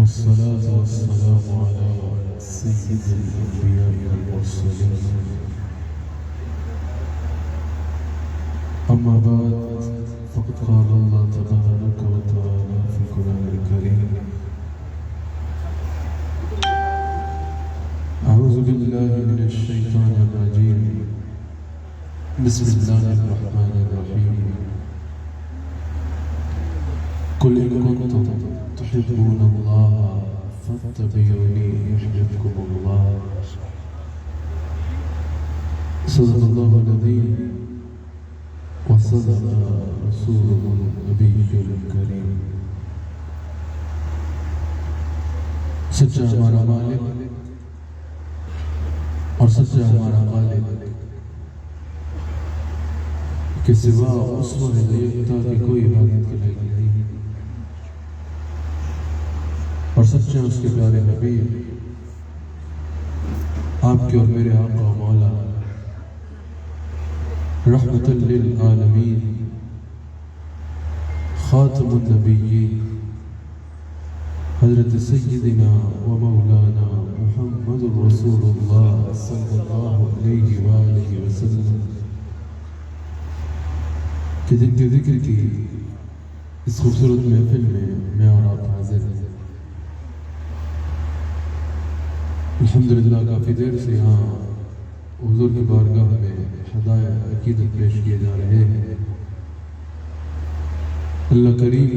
والصلاة والسلام على سيد الأنبياء والمرسلين أما بعد فقد قال الله تبارك وتعالى في القرآن الكريم أعوذ بالله من الشيطان الرجيم بسم الله الرحمن الرحيم قل إن كنتم تحبون الله فاتبعوني يحببكم الله صدق الله العظيم وصدق رسوله النبي الكريم سچا ہمارا مالک اور سچا ہمارا خالق کہ سوا اس وحید یکتا کی کوئی عبادت کے لائق نہیں اور سچے اس کے پیارے نبی آپ کے اور میرے آقا و مولا رحمت للعالمین خاتم النبیین حضرت سیدنا و مولانا محمد رسول اللہ صلی اللہ علیہ وآلہ وسلم کہ جن کے ذکر کی اس خوبصورت محفل میں میں اور آپ حاضر ہیں۔ الحمدللہ کافی دیر سے یہاں حضور کی بارگاہ میں ہدایہ عقیدت پیش کیے جا رہے ہیں۔ اللہ کریم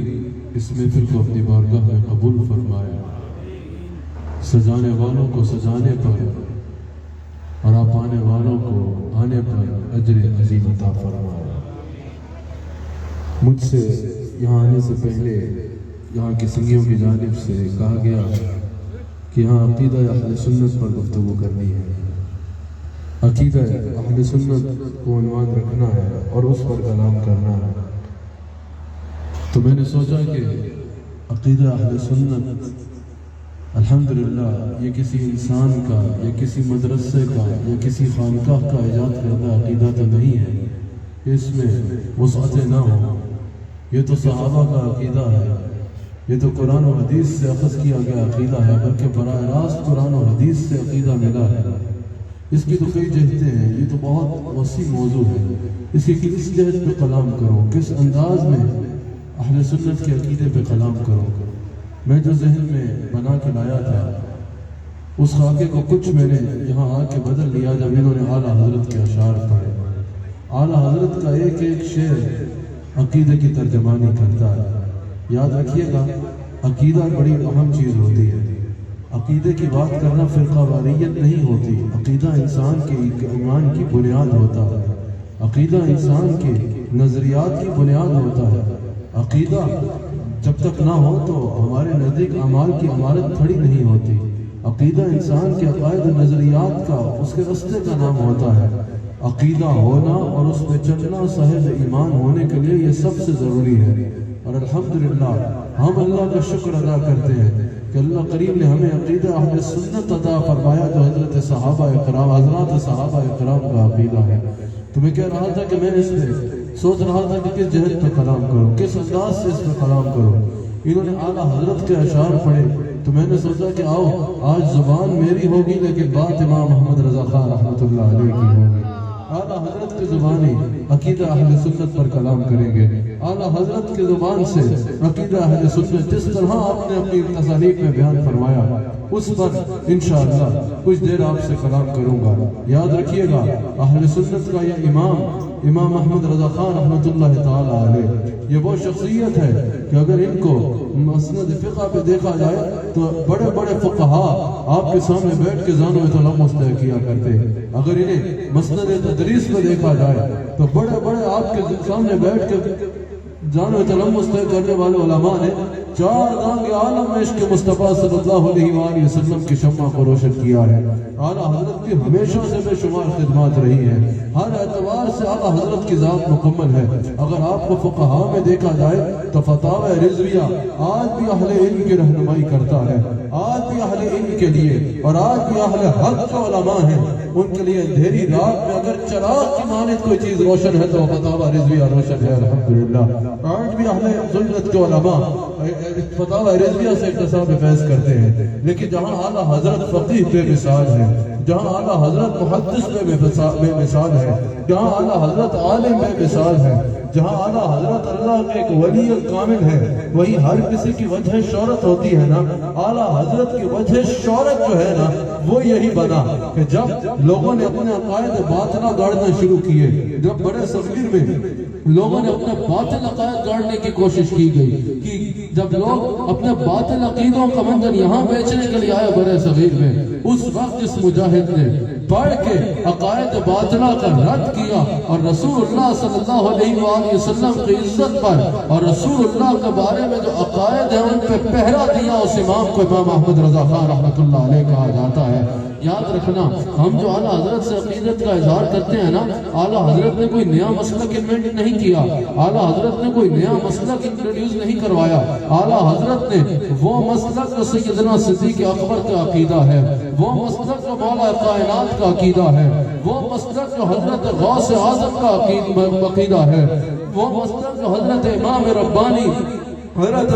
اس محفل کو اپنی بارگاہ میں قبول فرمائے، سجانے والوں کو سجانے پر اور آپ آنے والوں کو آنے پر اجر عظیم عطا فرمائے۔ مجھ سے یہاں آنے سے پہلے یہاں کی سنگیوں کی جانب سے کہا گیا کہ یہاں عقیدہ اہل سنت پر گفتگو کرنی ہے، عقیدہ اہل سنت کو عنوان رکھنا ہے اور اس پر کلام کرنا ہے۔ تو میں نے سوچا کہ عقیدہ اہل سنت الحمدللہ یہ کسی انسان کا یا کسی مدرسے کا یا کسی خانقاہ کا ایجاد کردہ عقیدہ تو نہیں ہے، اس میں وسعتیں نہ ہوں۔ یہ تو صحابہ کا عقیدہ ہے، یہ تو قرآن و حدیث سے اخذ کیا گیا عقیدہ ہے، بلکہ براہ راست قرآن و حدیث سے عقیدہ ملا ہے۔ اس کی تو کئی جہتیں ہیں، یہ تو بہت وسیع موضوع ہے، اس کی کس جہت پہ کلام کروں، کس انداز میں اہل سنت کے عقیدے پہ کلام کروں۔ میں جو ذہن میں بنا کے لایا تھا اس خاکے کو کچھ میں نے یہاں آ کے بدل لیا جب انہوں نے اعلیٰ حضرت کے اشعار پڑھے۔ اعلیٰ حضرت کا ایک ایک شعر عقیدے کی ترجمانی کرتا ہے۔ یاد رکھیے گا عقیدہ بڑی اہم چیز ہوتی ہے، عقیدے کی بات کرنا فرقہ واریت نہیں ہوتی، عقیدہ انسان کے ایمان کی بنیاد ہوتا ہے، عقیدہ انسان کے نظریات کی بنیاد ہوتا ہے۔ عقیدہ جب تک نہ ہو تو ہمارے نزدیک اعمال کی عمارت کھڑی نہیں ہوتی۔ عقیدہ انسان کے عقائد و نظریات کا اس کے رستے کا نام ہوتا ہے۔ عقیدہ ہونا اور اس پہ چلنا صاحب ایمان ہونے کے لیے یہ سب سے ضروری ہے۔ اور الحمدللہ ہم اللہ کا شکر ادا کرتے ہیں کہ اللہ کریم نے ہمیں عقیدہ اہل سنت عطا فرمایا جو حضرت صحابہ اکرام حضرات صحابہ اکرام کا عقیدہ ہے۔ تو میں کہہ رہا تھا کہ میں اس پہ سوچ رہا تھا کہ کس جہت پہ کلام کروں، کس انداز سے اس پہ کلام کروں۔ انہوں نے اعلیٰ حضرت کے اشعار پڑھے تو میں نے سوچا کہ آؤ آج زبان میری ہوگی لیکن بات امام محمد رضا خان رحمۃ اللہ علیہ کی ہوگی۔ اعلیٰ حضرت کی زبانی عقیدہ اہل سنت پر کلام کریں گے، اعلیٰ حضرت کی زبان سے عقیدہ اہل سنت جس طرح آپ نے اپنی تصانیف میں بیان فرمایا اس پر انشاءاللہ کچھ دیر آپ سے کلام کروں گا۔ یاد رکھیے گا اہل سنت کا یہ امام احمد رضا خان رحمۃ اللہ تعالی علیہ یہ وہ شخصیت ہے کہ اگر ان کو مسند فقہ پہ دیکھا جائے تو بڑے بڑے فقہا آپ کے سامنے بیٹھ کے زانو تلمس طے کیا کرتے ہیں۔ اگر انہیں مسند تدریس پہ دیکھا جائے تو بڑے بڑے آپ کے سامنے بیٹھ کے جانو تلمس طے کرنے والے علماء نے چار دانگ عالم میں عشق مصطفیٰ صلی اللہ علیہ وآلہ وسلم کی شمع کو روشن کیا ہے۔ اعلیٰ حضرت کی ہمیشہ سے بے شمار خدمات رہی ہیں، ہر اعتبار سے اعلیٰ حضرت کی ذات مکمل ہے۔ اگر آپ کو فقہا میں دیکھا جائے تو فتاوی رضویہ آج بھی اہل علم کی رہنمائی کرتا ہے، آج بھی اہل علم کے لیے اور آج بھی اہل حق کے علماء ہیں، ان کے لیے اندھیری رات میں اگر چراغ کی مانند کوئی چیز روشن ہے تو فتاوی رضویہ روشن ہے۔ الحمدللہ آج بھی اہل سنت کے علماء فتاوی رضویہ سے اقتصاب فیض کرتے ہیں، لیکن جہاں اعلیٰ حضرت فقیہ بے مثال ہے، جہاں اعلیٰ حضرت محدث بے مثال ہے، جہاں اعلیٰ حضرت عالم بے مثال ہے، جہاں اعلیٰ حضرت اللہ کے ایک ولی کامل ہے، وہی ہر کسی کی وجہ شہرت ہوتی ہے نا، اعلیٰ حضرت کی وجہ شہرت جو ہے نا وہ یہی بنا کہ جب لوگوں نے اپنے عقائد باطلہ گاڑنا شروع کیے، جب بڑے صغیر میں لوگوں نے اپنے باطل عقائد گاڑنے کی کوشش کی گئی، کہ جب لوگ اپنے باطل عقیدوں کا منظر یہاں بیچنے کے لیے آئے بڑے صغیر میں، اس وقت اس مجاہد نے پڑھ کے عقائد باطلہ کا رد کیا اور رسول اللہ صلی اللہ علیہ وآلہ وسلم کی عزت پر اور رسول اللہ کے بارے میں جو عقائد ہیں ان پہ پہرا دیا۔ اس امام کو امام احمد رضا خان رحمۃ اللہ علیہ کہا جاتا ہے۔ یاد رکھنا، ہم جو اعلیٰ حضرت سے عقیدت کا اظہار کرتے ہیں نا، اعلیٰ حضرت نے کوئی نیا مسلک انوینٹ نہیں کیا، اعلیٰ حضرت نے کوئی نیا مسلک انٹروڈیوس نہیں کروایا، اعلیٰ حضرت نے وہ مسلک جو سیدنا صدیق اکبر کا عقیدہ ہے، وہ مسلک جو مولا کائنات کا عقیدہ ہے، وہ مسلک جو حضرت غوث اعظم کا عقیدہ ہے، وہ مسلک جو حضرت امام ربانی حضرت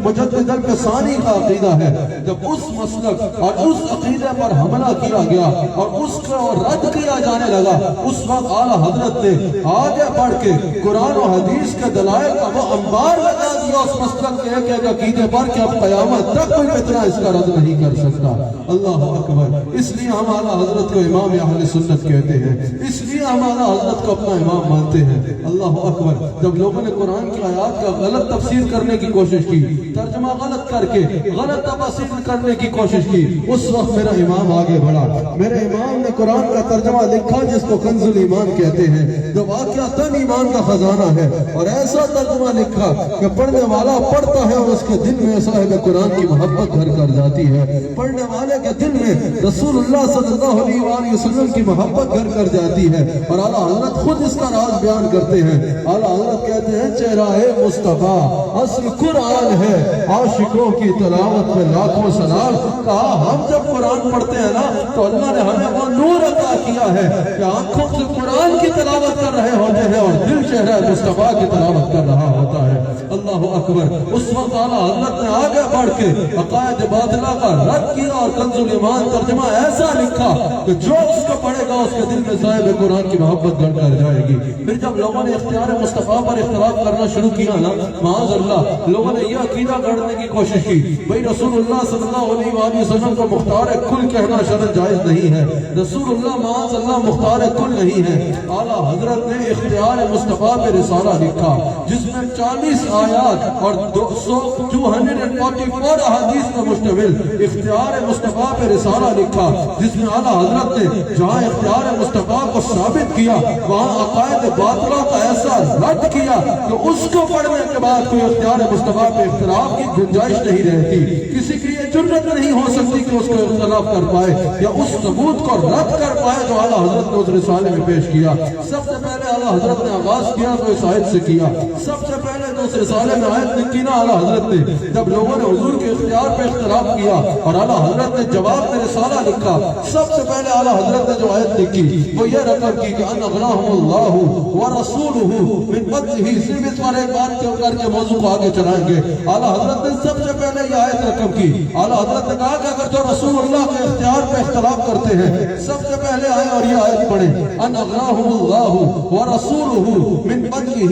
مجدد الفسانی کا عقیدہ ہے، جب اس مسلک اور اس عقیدے پر حملہ کیا گیا اور اس کو رد کیا جانے لگا، اس وقت اعلیٰ حضرت نے آگے بڑھ کے قرآن و حدیث کے دلائل کا وہ انبار لگا دیا اس مسلک کے ایک ایک عقیدے پر کہ اب قیامت تک کوئی فتنہ اس کا رد نہیں کر سکتا۔ اللہ اکبر۔ اس لیے ہم اعلیٰ حضرت کو امام اہل سنت کہتے ہیں، اس لیے ہم اعلیٰ حضرت کو اپنا امام مانتے ہیں۔ اللہ اکبر۔ جب لوگوں نے قرآن کی آیات کا غلط تفسیر کرنے کی کوشش کی، ترجمہ غلط کر کے غلط تفسیر کرنے کی کوشش کی، اس وقت میرا امام آگے بڑھا۔ میرے امام نے قرآن کا ترجمہ لکھا جس کو کنز الایمان کہتے ہیں، جو واقعتاً ایمان کا خزانہ ہے، اور ایسا ترجمہ لکھا کہ پڑھنے والا پڑھتا ہے اور اس کے دل میں صاحب قرآن کی محبت گھر کر جاتی ہے، پڑھنے والے کے دل میں رسول اللہ صلی اللہ علیہ وآلہ وسلم کی محبت گھر کر جاتی ہے۔ اور اعلیٰ حضرت خود اس کا راز بیان کرتے ہیں۔ اعلیٰ حضرت کہتے ہیں چہرہ مصطفیٰ اصل قرآن ہے، عاشقوں کی تلاوت میں لاکھوں سلام۔ کہا ہم جب قرآن پڑھتے ہیں نا تو اللہ نے ہمیں وہ نور عطا کیا ہے کہ آنکھوں سے قرآن کی تلاوت کر رہے ہوتے ہیں اور دل چہرہ مصطفیٰ کی تلاوت کر رہا ہوتا ہے۔ اللہ اکبر۔ اس وقت اعلیٰ حضرت نے آگے بڑھ کے عقائد باطلہ کا رد کیا اور کنز الایمان ترجمہ ایسا لکھا کہ جو اس کو پڑھے گا اس کے دل میں صاحب قرآن کی محبت گھر کر جائے گی۔ پھر جب لوگوں نے اختیار مصطفیٰ پر اختلاف کرنا شروع کیا نا، معاذ اللہ، لوگوں نے یہ عقیدہ گڑھنے کی کوشش کی بھئی رسول اللہ صلی اللہ علیہ وآلہ وسلم کو مختار کل کہنا شرعاً جائز نہیں ہے، رسول اللہ معاذ اللہ مختار کل نہیں ہے۔ اعلیٰ حضرت نے اختیار مصطفیٰ پہ رسالہ لکھا جس میں 40 آیات اور 244 احادیث پر مشتمل اختیار مصطفیٰ پہ رسالہ لکھا، جس میں اعلیٰ حضرت نے جہاں اختیار مصطفیٰ کو ثابت کیا وہاں عقائد باطلہ کا ایسا رد کیا کہ اس کو پڑھنے کے بعد کوئی اختیار مصطفیٰ پہ اختلاف کی گنجائش نہیں رہتی، کسی کی یہ جرت نہیں ہو سکتی کہ اس کو اختلاف کر پائے یا اس ثبوت کو رد کر پائے جو اعلیٰ حضرت نے اس رسالے میں پیش کیا۔ سب سے پہلے اعلیٰ حضرت نے آغاز کیا تو اس آیت سے کیا، سب سے پہلے جو اس رسالے میں آیت لکھی نا اعلیٰ حضرت نے، جب لوگوں نے حضور کے اختیار پہ اختلاف کیا اور اعلیٰ حضرت نے جواب میں رسالہ لکھا، سب سے پہلے اعلیٰ حضرت نے جو آیت لکھی وہ یہ رقم کی کہ ان اغناہم اللہ ورسولہ من فضلہ۔ صرف اس پر ایک بات کر کے موضوع کو آگے چلائیں گے۔ اعلیٰ حضرت نے سب سے پہلے یہ آیت رقم کی، اعلیٰ حضرت نے کہا کہ اگر جو رسول اللہ کے اختیار پہ اختلاف کرتے ہیں سب سے پہلے آئے اور یہ آیت پڑھیں ان اغناہم اللہ ورسولہ من فضلہ۔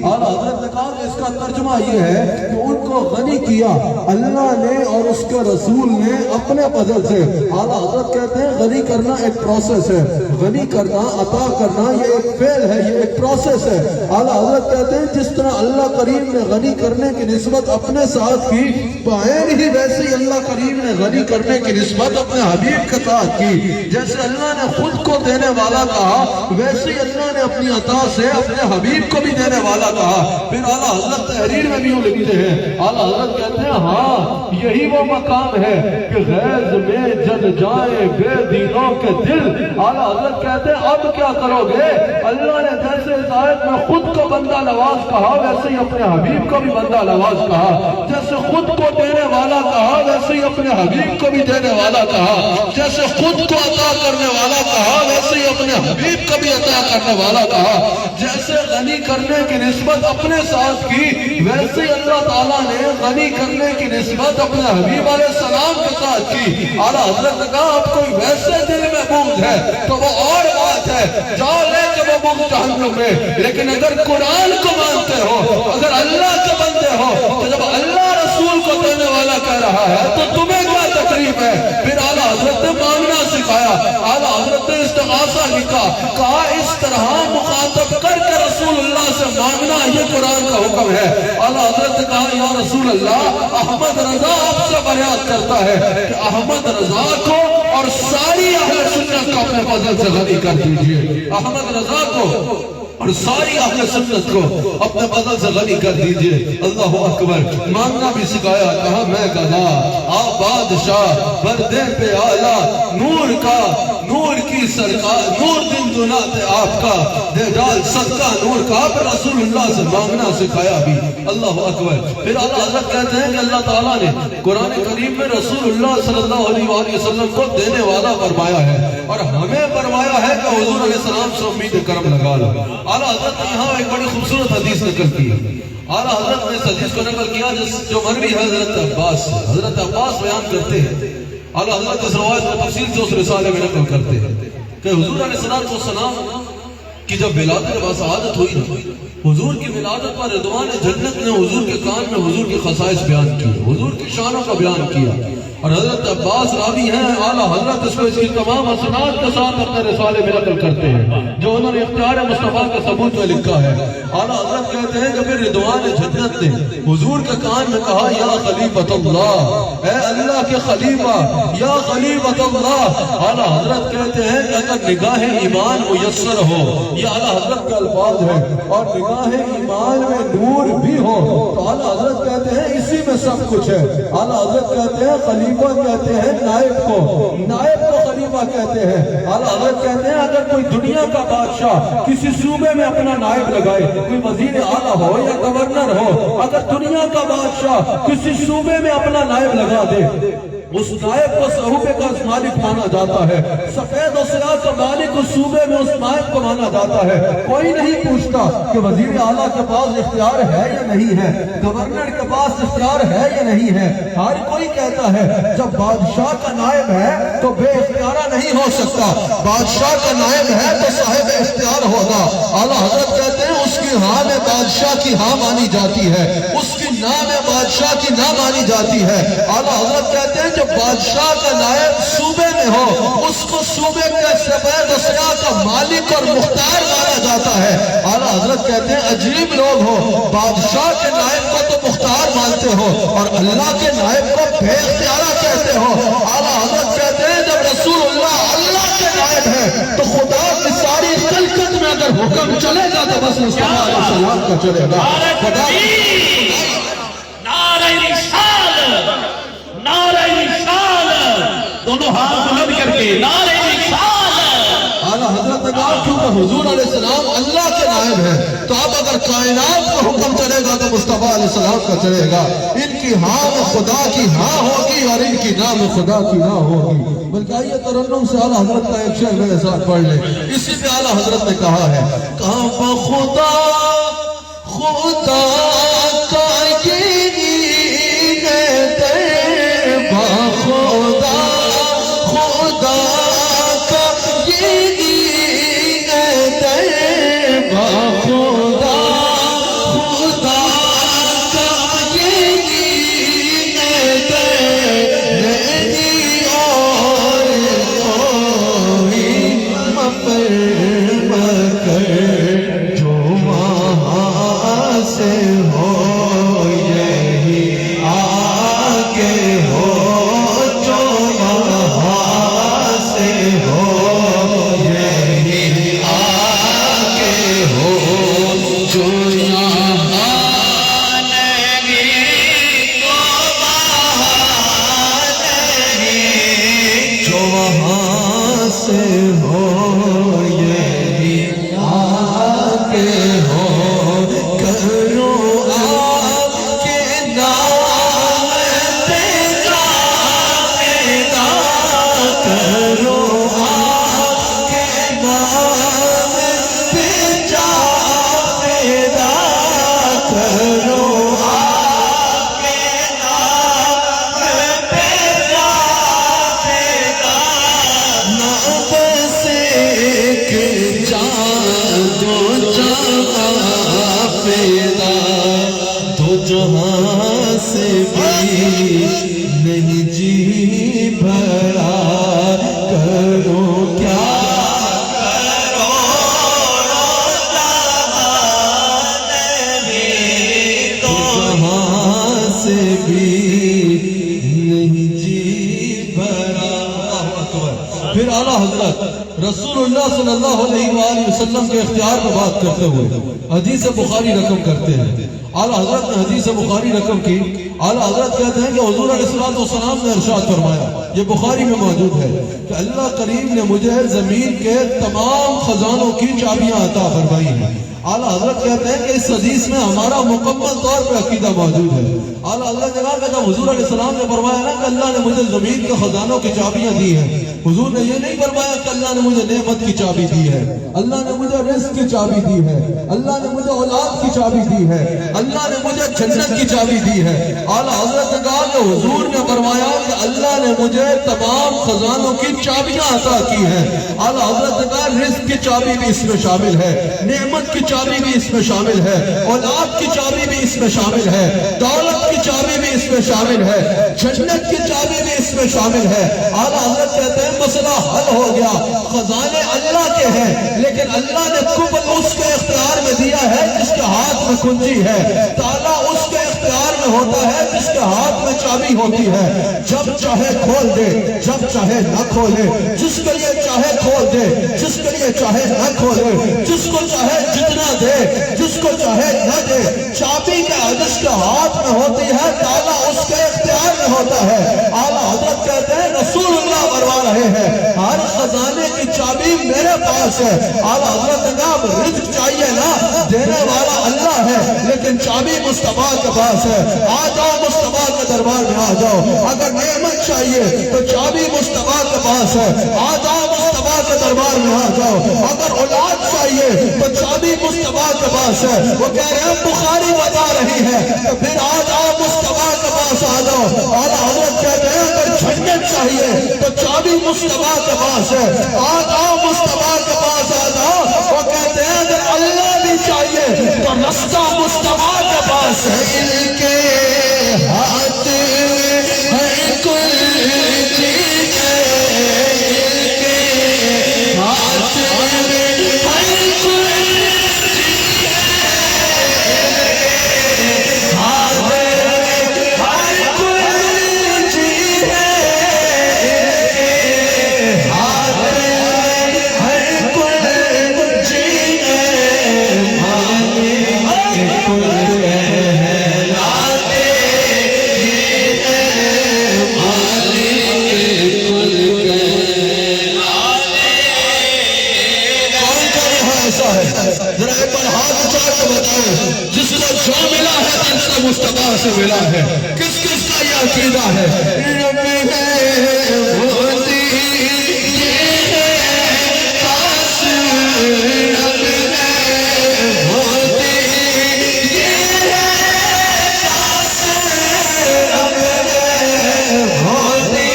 اعلیٰ حضرت نے کہا کہ اس کا ترجمہ یہ ہے کہ ان کو غنی کیا اللہ نے اور اس کے رسول نے اپنے فضل سے۔ اعلیٰ حضرت کہتے ہیں غنی کرنا ایک پروسیس ہے، غنی کرنا عطا کرنا یہ ایک فعل ہے، یہ ایک پروسیس ہے۔ اعلیٰ حضرت کہتے ہیں جس طرح اللہ کریم نے غنی کرنے کی نسبت اپنے ساتھ کی، بعین ہی ویسے ہی اللہ کریم نے غنی کرنے کی نسبت اپنے حبیب کے ساتھ کی۔ جیسے اللہ نے خود کو دینے والا کہا ویسے ہی اللہ نے اپنی عطا سے اپنے حبیب کو بھی دینے والا کہا۔ پھر اعلیٰ حضرت تحریر میں بھی یوں لکھتے ہیں، اعلیٰ حضرت کہتے ہیں ہاں یہی وہ مقام ہے کہ غیظ میں جل جائے بے دینوں کے دل۔ اعلیٰ حضرت کہتے ہیں اب کیا کرو گے؟ اللہ نے جیسے اس آیت میں خود کو بندہ نواز کہا ویسے ہی اپنے حبیب کو بھی بندہ نواز کہا، جیسے خود کو دینے والا کہا ویسے ہی اپنے حبیب کو بھی دینے والا کہا، جیسے خود کو عطا کرنے والا کہا ویسے ہی اپنے حبیب کو بھی عطا کرنے والا کہا، جیسے غنی کرنے کی نسبت اپنے ساتھ کی ویسے ہی اللہ تعالیٰ نے غنی کرنے کی نسبت اپنے حبیب علیہ السلام کے ساتھ کی۔ اعلیٰ حضرت نے کہا اب کوئی ویسے دل میں بغض ہے تو وہ اور بات ہے، جاؤ لے کے وہ بغض جہنم میں، لیکن اگر قرآن کو مانتے ہو، اگر اللہ کے بندے ہو، تو جب اللہ رسول کو دینے والا کہہ رہا ہے تو تمہیں کیا تکلیف ہے؟ پھر اعلیٰ حضرت نے مانگنا سکھایا، اعلیٰ حضرت نے استغاثہ لکھا، کہا اس طرح مخاطب کر کے رسول اللہ سے مانگنا یہ قرآن کا حکم ہے۔ اعلیٰ حضرت نے کہا یا رسول اللہ احمد رضا آپ سے فریاد کرتا ہے کہ احمد رضا کو اور ساری اہل سنت کو اپنے فضل سے غنی کر دیجئے، احمد رضا کو اور ساری اہل سنت کو اپنے فضل سے غنی کر دیجئے۔ اللہ اکبر، مانگنا بھی سکھایا، کہا میں گدا آپ بادشاہ بردے پہ آیا، نور کا نور کی سرکار، نور دن دنات آپ کا دے ڈال صدقہ نور کا، پر رسول اللہ سے مانگنا سکھایا بھی۔ اللہ اکبر۔ پھر اللہ حضرت کہتے ہیں کہ اللہ تعالیٰ نے قرآن کریم میں رسول اللہ صلی اللہ علیہ وآلہ وسلم کو دینے والا فرمایا ہے، اور ہمیں فرمایا ہے کہ حضور علیہ السلام سے امید کرم لگا لو۔ اعلیٰ حضرت نے یہاں ایک بڑی خوبصورت حدیث نقل کی ہے۔ اعلیٰ حضرت نے اس حدیث کو نقل کیا جو مروی ہے حضرت عباس سے۔ حضرت عباس بیان کرتے ہیں، اعلیٰ حضرت اس روایت کو تفصیل سے اس رسالے میں نقل کرتے ہیں کہ حضور علیہ السلام کی جب ولادت باسعادت ہوئی نا، حضور کی ولادت پر رضوان جنت نے حضور کے کان میں حضور کی خصائص بیان کی، حضور کی شانوں کا بیان کیا، اور حضرت عباس راوی ہیں، اعلیٰ حضرت اس کو اس کی تمام اسناد کے ساتھ اپنے رسالے میں نقل کرتے ہیں جو انہوں نے اختیار مصطفیٰ کے ثبوت میں لکھا ہے۔ اعلیٰ حضرت کہتے ہیں کہ پھر رضوان جنت نے حضور کے کان میں کہا یا خلیفۃ اللہ، اے اللہ کے خلیفہ، یا خلیفۃ اللہ۔ اعلیٰ حضرت کہتے ہیں کہ اگر نگاہ ایمان میسر ہو، یہ اعلیٰ حضرت کا الفاظ ہے، اور نگاہ ایمان میں نور بھی ہو تو اعلیٰ حضرت کہتے ہیں اسی میں سب کچھ ہے۔ اعلیٰ حضرت کہتے ہیں خلیفہ کہتے ہیں نائب کو خلیفہ کہتے ہیں۔ اعلیٰ حضرت کہتے ہیں اگر کوئی دنیا کا بادشاہ کسی صوبے میں اپنا نائب لگائے، کوئی وزیر اعلیٰ ہو یا گورنر ہو، اگر دنیا کا بادشاہ کسی صوبے میں اپنا نائب لگا دے، اس نائب کو صوبے کا مالک مانا جاتا ہے، سفید و سیاہ کا مالک اس صوبے میں اس نائب کو مانا جاتا ہے۔ کوئی نہیں پوچھتا کہ وزیر اعلیٰ کے پاس اختیار ہے یا نہیں ہے، گورنر کے پاس اختیار ہے یا نہیں ہے، ہر کوئی کہتا ہے جب بادشاہ کا نائب ہے تو بے اختیارہ نہیں ہو سکتا، بادشاہ کا نائب ہے تو صاحب اختیار ہوگا۔ اعلیٰ حضرت کہتے ہیں اس کی ہاں میں بادشاہ کی ہاں مانی جاتی ہے، اس کی نا میں بادشاہ کی نا مانی جاتی ہے۔ اعلیٰ حضرت کہتے ہیں جب بادشاہ کا نائب صوبے میں ہو، اس کو صوبے کے سفید و سیاہ کا مالک اور مختار مانا جاتا ہے۔ اعلیٰ حضرت کہتے ہیں عجیب لوگ ہو، بادشاہ کے نائب کو تو مختار مانتے ہو اور اللہ کے نائب کو بے اختیارہ کہتے ہو۔ اعلیٰ حضرت کہتے ہیں جب رسول اللہ کے نائب ہے تو خدا کی ساری خلقت میں اگر حکم چلے گا تو بس مصطفیٰ علیہ السلام کا چلے گا۔ نعرہ رسالت، نعرہ رسالت، دونوں ہاتھ بلند کر کے نعرہ رسالت۔ اعلیٰ حضرت نے کہا کیونکہ حضور علیہ السلام اللہ کے نائب ہیں تو اب اگر کائنات کا حکم چلے گا تو مصطفیٰ علیہ السلام کا چلے گا۔ ان کی ہاں میں خدا کی ہاں ہوگی اور ان کی نا میں خدا کی نا ہوگی۔ بلکہ آئیے ترنم سے اعلیٰ حضرت کا ایک شعر میرے ساتھ پڑھ لیں۔ اسی پہ اعلیٰ حضرت نے کہا ہے، کہاں خدا خدا کا سے بھی نہیں جی بھرا، کرو کیا سے بھی نہیں جی بھرا۔ اللہ اکبر۔ پھر اعلیٰ حضرت رسول اللہ صلی اللہ علیہ وآلہ وسلم کے اختیار پر بات کرتے ہوئے حدیث بخاری رقم کرتے ہیں۔ اعلیٰ حضرت نے حدیث بخاری رقم کی۔ اعلیٰ حضرت کہتے ہیں کہ حضور علیہ السلام نے ارشاد فرمایا، یہ بخاری میں موجود ہے، کہ اللہ کریم نے مجھے زمین کے تمام خزانوں کی چابیاں عطا فرمائی ہیں۔ اعلیٰ حضرت کہتے ہیں کہ اس حدیث میں ہمارا مکمل طور پہ عقیدہ موجود ہے۔ اعلیٰ حضرت نے کہا کہ جب حضور علیہ السلام نے فرمایا نا کہ اللہ نے مجھے زمین کے خزانوں کی چابیاں دی ہیں، حضور نے یہ نہیں فرمایا کہ اللہ نے مجھے نعمت کی چابی دی ہے، اللہ نے مجھے رزق کی چابی دی ہے، اللہ نے مجھے اولاد کی چابی دی ہے، اللہ نے مجھے جنت کی چابی دی ہے۔ اعلیٰ حضرت نے کہا کہ حضور نے فرمایا کہ اللہ نے مجھے تمام خزانوں کی چابیاں عطا کی ہیں۔ اعلیٰ حضرت نے کہا رزق کی چابی بھی اس میں شامل ہے، نعمت کی چابی بھی اس میں شامل ہے، اولاد کی چابی بھی اس میں شامل ہے، دولت کی چابی بھی اس میں شامل ہے، جنت کی چابی بھی اس میں شامل ہے۔ اعلیٰ حضرت کہتے ہیں مسئلہ حل ہو گیا، خزانے اللہ کے ہیں لیکن اللہ نے قبل اس کے اختیار میں دیا ہے جس کے ہاتھ میں کنجی ہے، تالا اس کے اختیار میں ہوتا ہے جس کے ہاتھ میں چابی ہوتی ہے، جب چاہے کھول دے جب چاہے نہ کھولے، جس کے لیے چاہے کھول دے جس کے لیے چاہے نہ کھولے، جس کو چاہے جتنا دے جس کو چاہے نہ دے، چابی کا جس کے ہاتھ میں ہوتی ہے تالا اس کے اختیار میں ہوتا ہے۔ اعلیٰ حضرت کہتے ہیں رسول اللہ فرما رہے ہیں ہر خزانے کی چابی میرے پاس ہے۔ اعلیٰ حضرت نے کہا رزق چاہیے نا، دینے والا اللہ ہے لیکن چابی مصطفیٰ کے پاس ہے۔ آ جاؤ مصطفیٰ کے دربار میں آ جاؤ، اگر نعمت چاہیے تو چابی مصطفیٰ کے پاس ہے، آ جاؤ مصطفیٰ کے دربار میں آ جاؤ، اگر اولاد چاہیے تو چابی مصطفیٰ کے پاس ہے۔ وہ کہہ رہے ہیں بخاری بتا رہی ہے تو پھر آ جاؤ مصطفیٰ کے پاس آ جاؤ۔ اعلیٰ حضرت کہتے ہیں اگر جنت چاہیے تو چابی مصطفیٰ کے پاس ہے، آ جاؤ مصطفیٰ کے پاس آ جاؤ۔ وہ کہتے ہیں اگر اللہ بھی چاہیے تو رستہ مصطفیٰ کے پاس ہے، ان کے ہاتھ ہے کل چیز، ان کے ہاتھ مصطفیٰ سے ملا ہے، کس کس کا یہ عقیدہ ہے؟ رب ہے ہوتی یہ ہے پاس، رب ہے ہوتی یہ ہے پاس، رب ہے ہوتی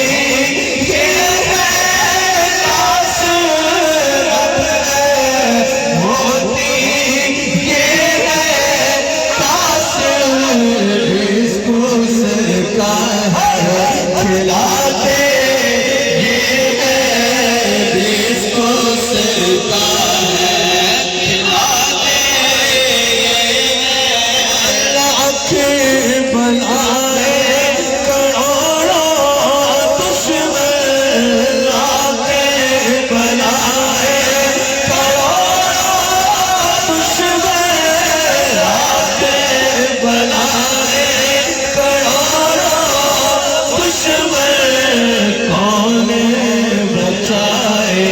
یہ ہے پاس، رب ہے ہوتی یہ ہے پاس، اس کو سرکا ہے کھلاتے یہ ہے، اس کو سرکا ہے کھلاتے یہ ہے، لاکھ بلائے کروڑوں دشمن، لاکھ بلائے کروڑوں دشمن، لاکھ بلائے کون بچائے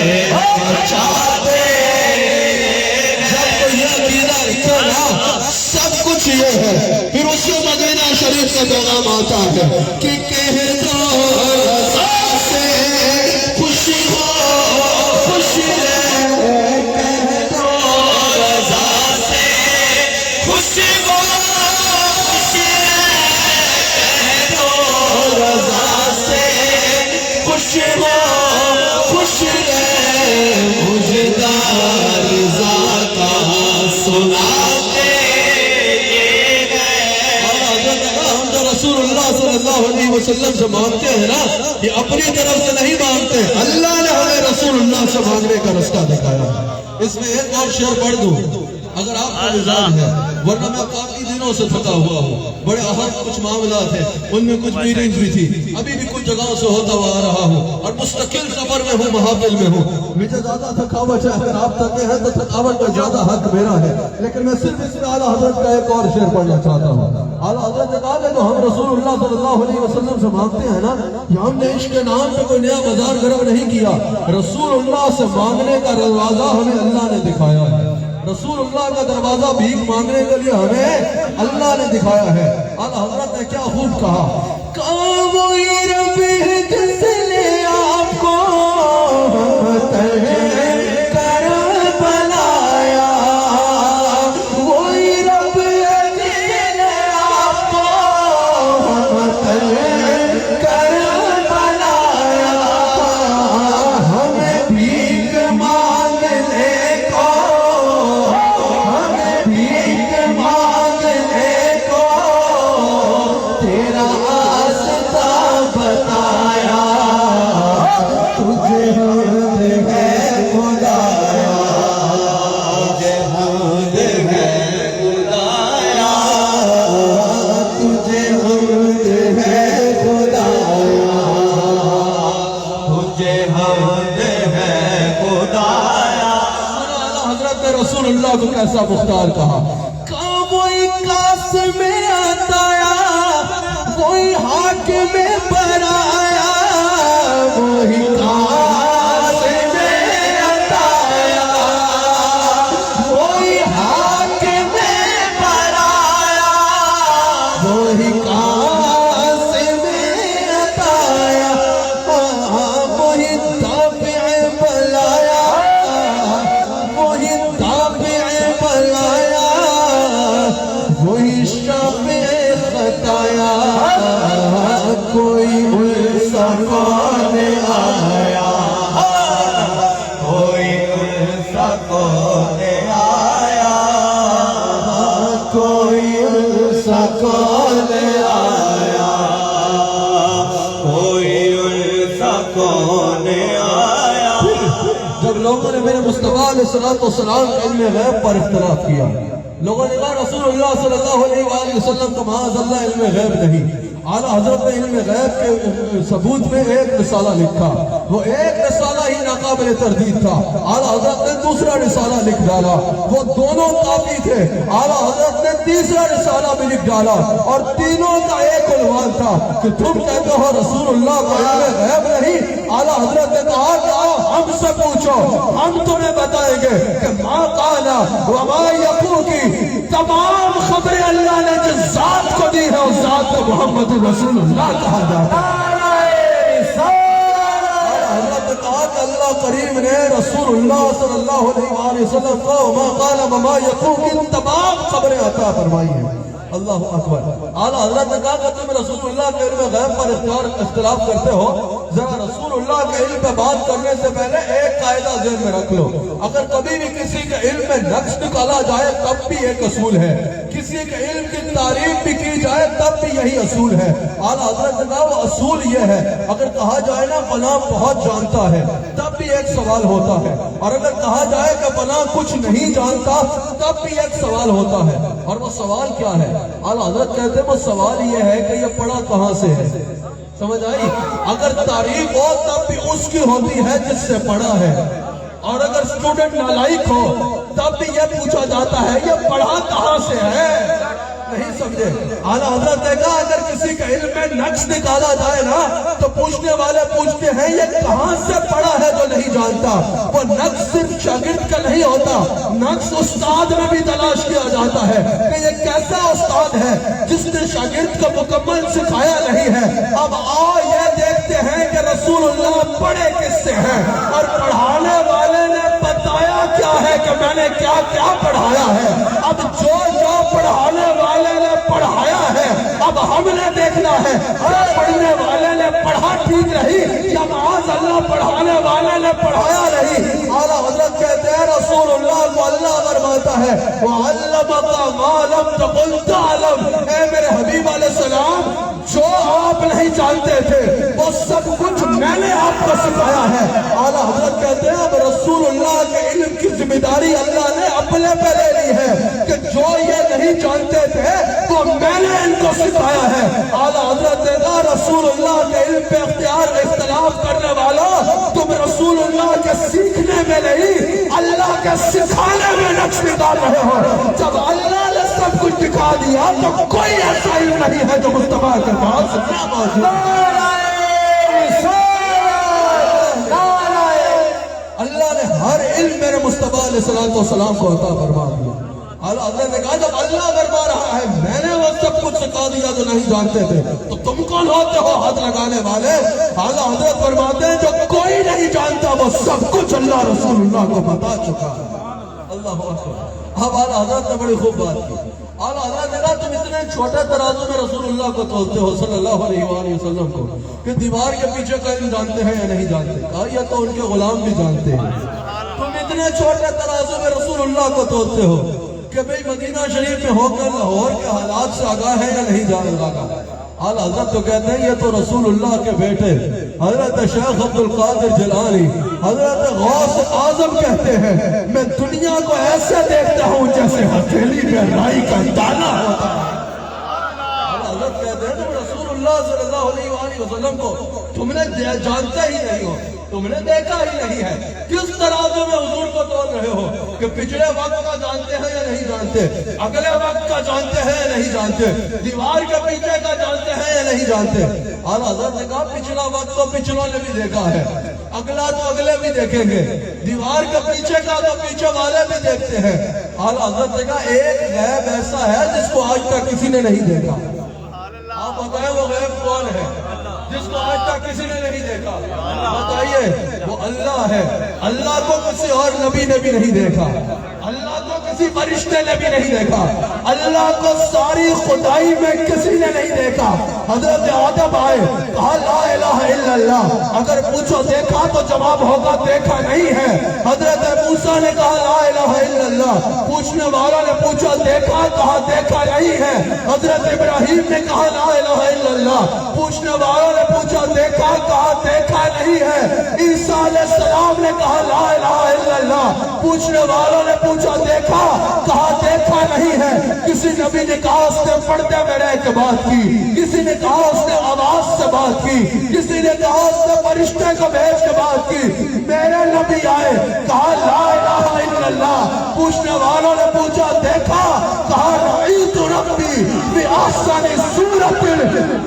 بچاتے، جب یہ عقیدہ رکھنا سب کچھ یہ ہے، پھر اس سے مدینہ شریف کا پیغام آتا ہے کہ کہہ دو رضا سے خوشی ہو خوشی ہے، کہہ دو رضا سے خوشی ہو خوشی ہے، کہہ دو رضا سے خوشی ہو خوشی ہے، مجھدار رضا کا سناتے یہ ہے۔ ہم تو رسول اللہ اللہ صلی اللہ علیہ وسلم سے مانگتے ہیں نا، یہ اپنی طرف سے نہیں مانگتے، اللہ نے ہمیں رسول اللہ سے مانگنے کا رستہ دکھایا ہے۔ اس میں ایک اور شعر پڑھ دوں اگر آپ کو مزاج ہے، ورنہ میں کافی دنوں سے تھکا ہوا ہوں، بڑے اہم کچھ معاملات ہیں، ان میں کچھ میٹنگز بھی تھی، ابھی بھی کچھ جگہوں سے ہوتا ہوا آ رہا ہوں اور مستقل سفر میں ہوں، محافل میں ہوں۔ مجھے زیادہ تھکاوٹ ہے، اگر آپ تھکے ہیں تو تھکاوٹ کا زیادہ حق میرا ہے، لیکن میں صرف اس میں اعلیٰ حضرت کا ایک اور شعر پڑھنا چاہتا ہوں۔ اعلیٰ حضرت نے کہا کہ جو ہم رسول اللہ صلی اللہ علیہ وسلم سے مانگتے ہیں نا، یہ ہم نے عشق کے نام پہ کوئی نیا بازار گرم نہیں کیا، رسول اللہ سے مانگنے کا دروازہ ہمیں اللہ نے دکھایا ہے۔ رسول اللہ کا دروازہ بھیک مانگنے کے لیے ہمیں اللہ نے دکھایا ہے۔ اعلیٰ حضرت نے کیا خوب کہا، وہی رب ہے جس نے آپ کو بنایا، وہی رب ہے جس نے آپ کو بنایا، ہمیں بھیک مانگنے کو تیرا راستہ بتایا، تجھے حمد ہے خدایا، تجھے حمد ہے خدایا، تجھے حمد ہے خدایا، تجھے حمد ہے خدایا۔ حضرت نے رسول اللہ کو کیسا مختار کہا، کوئی کاس میں آتایا، کوئی حاکم میں برایا، وہی کاس میں آتایا، کوئی حاکم میں برایا، وہی کاس میں آتایا، وہی تابع بلایا، وہی تابع بلایا، وہی شافع خطایا، کوئی السا کون آیا، کوئی السا کون آیا، کوئی السا کون آیا، کوئی السا کون آیا۔ جب لوگوں نے میرے مصطفیٰ علیہ السلام کے علم غیب پر اختلاف کیا، لوگوں نے کہا رسول اللہ صلی اللہ علیہ وآلہ وسلم کا معاذ اللہ علم غیب نہیں۔ اعلیٰ حضرت نے علم غیب کے ثبوت میں ایک رسالہ لکھا، وہ ایک رسالہ ہی ناقابل تردید تھا۔ اعلیٰ حضرت نے دوسرا رسالہ لکھ ڈالا، وہ دونوں کافی تھے۔ اعلیٰ حضرت نے تیسرا رسالہ بھی لکھ ڈالا اور تینوں کا ایک عنوان تھا کہ تم کہتے ہو رسول اللہ کا علم غیب نہیں۔ اعلیٰ حضرت نے کہا کہ آؤ ہم سے پوچھو، ہم تمہیں بتائیں گے کہ ما قال وما یقول کی تمام خبریں اللہ نے جس ذات کو دی ہے اس ذات کو محمد رسول اللہ کہا جاتا ہے۔ حضرت نے کہا کہ اللہ کریم نے رسول اللہ صلی اللہ علیہ وسلم کو ما قال وما یقول کی تمام خبریں عطا فرمائی ہیں۔ اللہ اکبر۔ اعلیٰ حضرت نے کہا کہ تم رسول اللہ کے علم غیب پر اختلاف کرتے ہو، ذرا رسول اللہ کے علم پہ بات کرنے سے پہلے ایک قاعدہ ذہن میں رکھ لو، اگر کبھی بھی کسی کے علم میں نقص نکالا جائے تب بھی ایک اصول ہے، کسی کے علم کی تعریف بھی کی جائے تب بھی یہی اصول ہے۔ اعلیٰ حضرت نے کہا وہ اصول یہ ہے، اگر کہا جائے نا فلاں بہت جانتا ہے تب بھی ایک سوال ہوتا ہے، اور اگر کہا جائے کہ فلاں کچھ نہیں جانتا تب بھی ایک سوال ہوتا ہے۔ اور وہ سوال کیا ہے؟ اعلیٰ حضرت کہتے ہیں وہ سوال یہ ہے کہ یہ پڑھا کہاں سے ہے۔ سمجھ آئی؟ اگر تعریف ہو تب بھی اس کی ہوتی ہے جس سے پڑھا ہے، اور اگر اسٹوڈنٹ نالائق ہو تب بھی یہ پوچھا جاتا ہے یہ پڑھا کہاں سے ہے۔ نہیں سمجھے؟ اعلیٰ حضرت نے کہا اگر کسی کا علم میں نقص نکالا جائے نا تو پوچھنے والے پوچھتے ہیں یہ کہاں سے پڑھا ہے جو نہیں جانتا۔ وہ نقص صرف شاگرد کا نہیں ہوتا، نقص استاد میں بھی تلاش کیا جاتا ہے کہ یہ کیسا استاد ہے جس نے شاگرد کو مکمل سکھایا نہیں ہے۔ اب آؤ یہ دیکھتے ہیں کہ رسول اللہ پڑھے کس سے ہیں اور پڑھانے والے نے بتایا کیا ہے کہ میں نے کیا کیا پڑھایا ہے۔ اب جو پڑھانے والے نے پڑھایا ہے اب ہم نے دیکھنا ہے پڑھنے والے نے پڑھا ٹھیک رہی یا معاذ اللہ پڑھانے والے نے پڑھایا نہیں۔ اعلیٰ حضرت کہتے ہیں رسول اللہ کو اللہ فرماتا ہے وَعَلَّمَكَ مَا لَمْ تَكُنْ تَعْلَمْ، اے میرے حبیب علیہ السلام جو آپ نہیں جانتے تھے وہ سب کچھ میں نے آپ کو سکھایا ہے۔ اعلیٰ حضرت کہتے ہیں اب رسول اللہ کے علم کی ذمہ داری اللہ نے اپنے پہ لے لی ہے کہ جو یہ نہیں جانتے تھے وہ میں نے ان کو سکھایا ہے۔ اعلیٰ حضرت نے کہا رسول اللہ کے علم پہ اختلاف کرنے والا تم رسول اللہ کے سیکھنے میں نہیں اللہ کے سکھانے میں نقش نکال رہے ہو۔ جب اللہ نے سب کچھ دکھا دیا تو کوئی ایسا علم نہیں ہے جو مصطفیٰ کے پاس نہ موجود ہے۔ اللہ نے ہر علم میرے مصطفیٰ علیہ السلام کو عطا فرما دیا۔ اعلیٰ حضرت نے کہا جب اللہ فرما رہا ہے میں نے وہ سب کچھ سکھا دیا جو نہیں جانتے تھے تو تم کون ہوتے ہو ہاتھ لگانے والے؟ اعلیٰ حضرت فرماتے ہیں جو کوئی نہیں جانتا وہ سب کچھ اللہ رسول اللہ کو بتا چکا ہے۔ اللہ اکبر۔ اب اعلیٰ حضرت نے بڑی خوب بات کی۔ اعلیٰ حضرت نے کہا تم اتنے چھوٹے ترازو میں رسول اللہ کو تولتے ہو صلی اللہ علیہ وآلہ وسلم کو کہ دیوار کے پیچھے کا علم جانتے ہیں یا نہیں جانتے؟ کہا یہ تو ان کے غلام بھی جانتے ہیں۔ تم اتنے چھوٹے ترازو میں رسول اللہ کو تولتے ہو کہ بھئی مدینہ شریف میں ہو کر لاہور کے حالات سے آگاہ ہے یا نہیں آگاہ؟ اعلیٰ حضرت تو کہتے ہیں یہ تو رسول اللہ کے بیٹے حضرت شیخ عبد القادر جیلانی حضرت غوث اعظم کہتے ہیں میں دنیا کو ایسے دیکھتا ہوں جیسے ہتھیلی میں رائی کا دانہ ہوتا ہے۔ اعلیٰ حضرت کہتے ہیں تم رسول اللہ صلی اللہ علیہ وآلہ وسلم کو تم نے جانتے ہی نہیں ہو، تم نے دیکھا ہی نہیں ہے، کس ترازو میں حضور کو تول رہے ہو کہ پچھلے وقت کا جانتے ہیں یا نہیں جانتے، اگلے وقت کا جانتے ہیں یا نہیں جانتے، دیوار کے پیچھے کا جانتے ہیں یا نہیں جانتے۔ اعلیٰ حضرت نے کہا پچھلا وقت تو پچھلوں نے بھی دیکھا ہے، اگلا تو اگلے بھی دیکھیں گے، دیوار کے پیچھے کا تو پیچھے والے بھی دیکھتے ہیں۔ اعلیٰ حضرت نے کہا ایک غیب ایسا ہے جس کو آج تک کسی نے نہیں دیکھا۔ آپ بتائیں وہ غیب کون ہے جس کو آج تک کسی نے نہیں دیکھا؟ بتائیے وہ اللہ ہے۔ اللہ کو کسی اور نبی نے بھی نہیں دیکھا، اللہ کو کسی فرشتے نے بھی نہیں دیکھا، اللہ کو ساری خدائی میں کسی نے نہیں دیکھا۔ حضرت آدم آئے کہا لا الہ الا اللہ، اگر پوچھو دیکھا تو جواب ہوگا دیکھا نہیں ہے۔ حضرت موسیٰ نے کہا لا الہ الا اللہ، پوچھنے والوں نے پوچھا دیکھا، کہا دیکھا نہیں ہے۔ حضرت ابراہیم نے کہا لا الہ الا اللہ، پوچھنے والوں نے پوچھا دیکھا، کہا دیکھا نہیں ہے۔ عیسیٰ علیہ السلام نے کہا لا الہ الا اللہ، پوچھنے والوں نے پوچھا دیکھا، کہا دیکھا نہیں ہے۔ کسی نبی نے کہا اس نے پردے میں رہ کے بات کی، کسی نے کہا اس نے آواز سے بات کی، کسی نے کہا اس نے فرشتے کو بھیج کے بات کی۔ میرے نبی آئے کہا لا الہ الا اللہ، پوچھنے والوں نے پوچھا دیکھا، کہا رأیت ربی بأحسن صورت،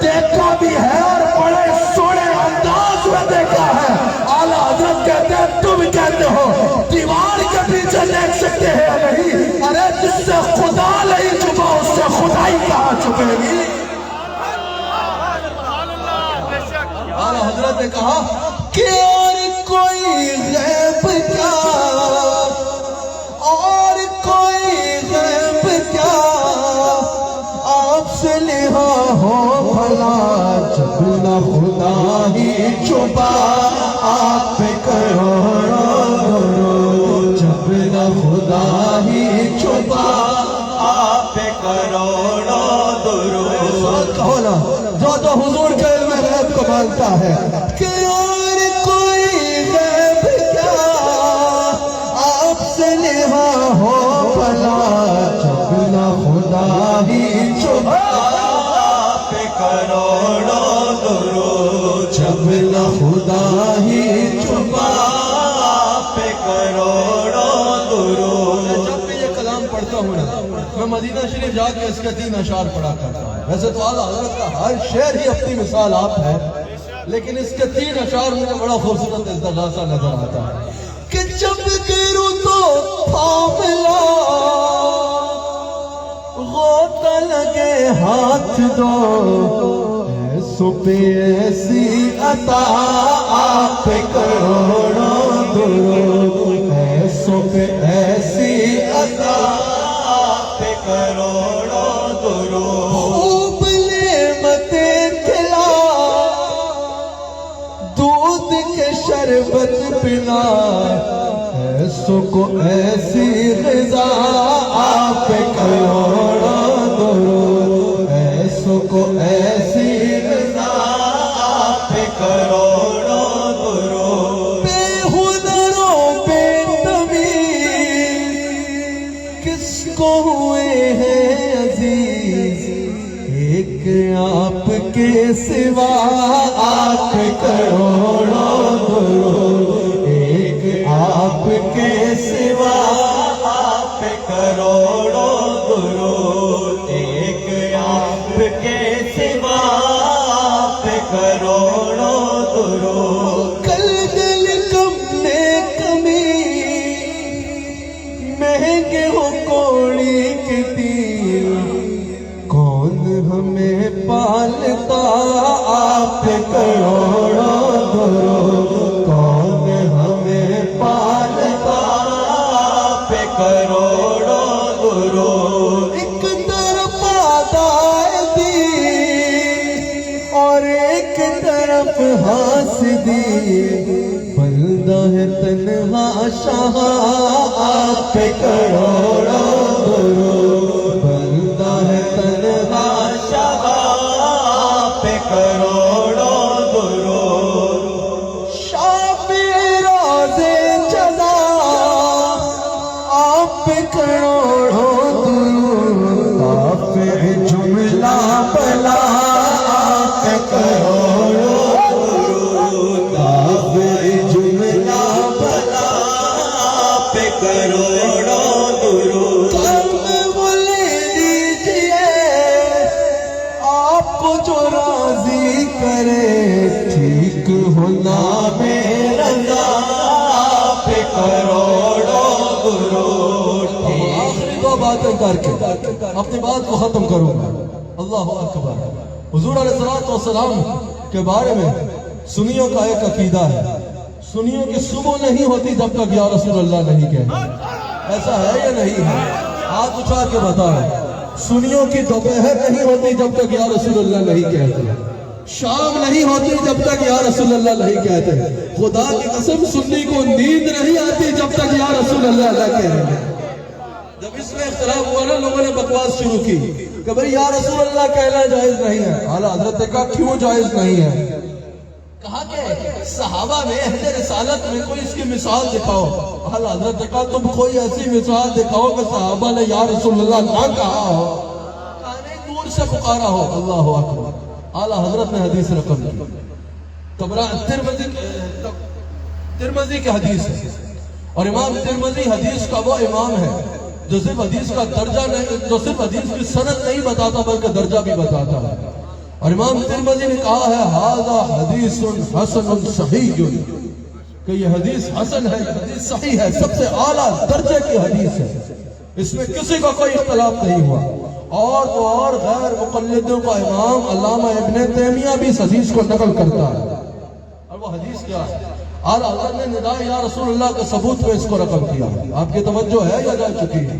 دیکھا بھی ہے اور بڑے سونے انداز میں دیکھا ہے۔ اعلیٰ حضرت کہتے ہیں تم کہتے ہو دیوار کے پیچھے دیکھ سکتے ہیں یا نہیں؟ ارے جس سے خدا نہیں چھپا اس سے خدائی کہاں چھپے گی؟ اعلیٰ حضرت نے کہا کہ اور کوئی غیب کیا، اور کوئی غیب کیا آپ سے لہا ہو بھلا، جب نہ خدا ہی چھپا آپ پہ کروڑوں درود، جب نہ خدا ہی چھپا آپ پہ کروڑوں درود۔ کہو نا جو تو حضور کے علم غیب کو مانتا ہے کہ اور کوئی غیب کیا آپ سے لہا ہو بھلا، جب نہ خدا ہی چھپا آپ پہ کروڑوں درود، جب نہ خدا ہی چھپا آپ پہ کروڑوں درود۔ جب بھی یہ کلام پڑھتا ہوں نا میں مدینہ شریف جا کے اس کے 3 اشعار پڑھا کرتا ہوں۔ ویسے تو اعلیٰ حضرت کا ہر شعر ہی اپنی مثال آپ ہے، لیکن اس کے 3 اشعار مجھے بڑا خوبصورت استغاثہ نظر آتا ہے کہ جب کروں تو تھاملا، غوطہ لگے ہاتھ دو، ایسو پہ ایسی عطا آپ پہ کروڑوں درود، ایسو پہ ایسی عطا آپ پہ کروڑوں درود۔ خوب نعمتیں کھلا، دودھ کے شربت پلا، ایسو کو ایسی غذا آپ پہ کروڑوں درود، ایسو کو ایسی غذا سوا آپ کروڑوں درود، ایک آپ کے سوا آپ کروڑوں درود، ایک آپ کے سوا آپ کروڑوں درود۔ کل دل کم نے کمی مہنگے ہو کوڑی کے تیر، کون ہمیں پالتا آپ کروڑوں درود، کون ہمیں پالتا آپ کروڑوں درود۔ ایک طرف آدائے اور ایک طرف حاسدی، بندہ ہے تنہا شاہ آپ کروڑوں درود، بندہ ہے تنہا شاہ آپ کروڑوں درود۔ شافعی روزے چلا آپ کروڑوں درود، کافر جملہ بلا آپ کروڑوں درود، کافر جملہ بلا آپ کروڑوں درود۔ کرم وہ لے لیجئے آپ کو جو راضی کرے، ٹھیک ہونا میرا آپ کروڑوں درود۔ آخری دو باتیں کر کے اپنی بات کو ختم کروں گا۔ اللہ اکبر۔ حضور علیہ السلام کے بارے میں سنیوں کا ایک عقیدہ ہے، سنیوں کی صبح نہیں ہوتی جب تک یا رسول اللہ نہیں کہتے۔ ایسا ہے یا نہیں ہے؟ ہاتھ اٹھا کے بتائیں۔ سنیوں کی دوپہر نہیں ہوتی جب تک یا رسول اللہ نہیں کہتے، شام نہیں ہوتی جب تک یا رسول اللہ نہیں کہتے۔ خدا کی قسم سنی کو نیند نہیں آتی جب تک یا رسول اللہ نہ کہتے۔ جب اس میں اختلاف ہوا نا، لوگوں نے بکواس شروع کی کہ بھئی یا رسول اللہ کہنا جائز نہیں ہے۔ اعلیٰ حضرت نے کہا کیوں جائز نہیں ہے؟ کہا کہ صحابہ میں اہل رسالت میں کوئی اس کی مثال دکھاؤ۔ اعلیٰ حضرت نے کہا تم کوئی ایسی مثال دکھاؤ کہ صحابہ نے یا رسول اللہ نہ کہا ہو، کہنے دور سے پکارا ہو۔ اللہ اکبر۔ اعلیٰ حضرت نے حدیث رقم دی، ترمذی کی حدیث ہے، اور امام ترمذی حدیث کا وہ امام ہے جو صرف حدیث کا درجہ نہیں، جو صرف حدیث کی سند نہیں بتاتا بلکہ درجہ بھی بتاتا ہے۔ اور امام ترمذی نے کہا ہے ھذا حدیث حسن صحیح، کہ یہ حدیث حسن ہے، یہ حدیث صحیح ہے، سب سے اعلیٰ درجے کی حدیث ہے، اس میں کسی کا کوئی اختلاف نہیں ہوا۔ اور تو اور غیر مقلدوں کا امام علامہ ابن تیمیہ بھی اس حدیث کو نقل کرتا ہے۔ اور وہ حدیث کیا ہے؟ اعلیٰ حضرت نے نداء یا رسول اللہ کے ثبوت پہ اس کو رقم کیا۔ آپ کی توجہ ہے یا جا چکی ہے؟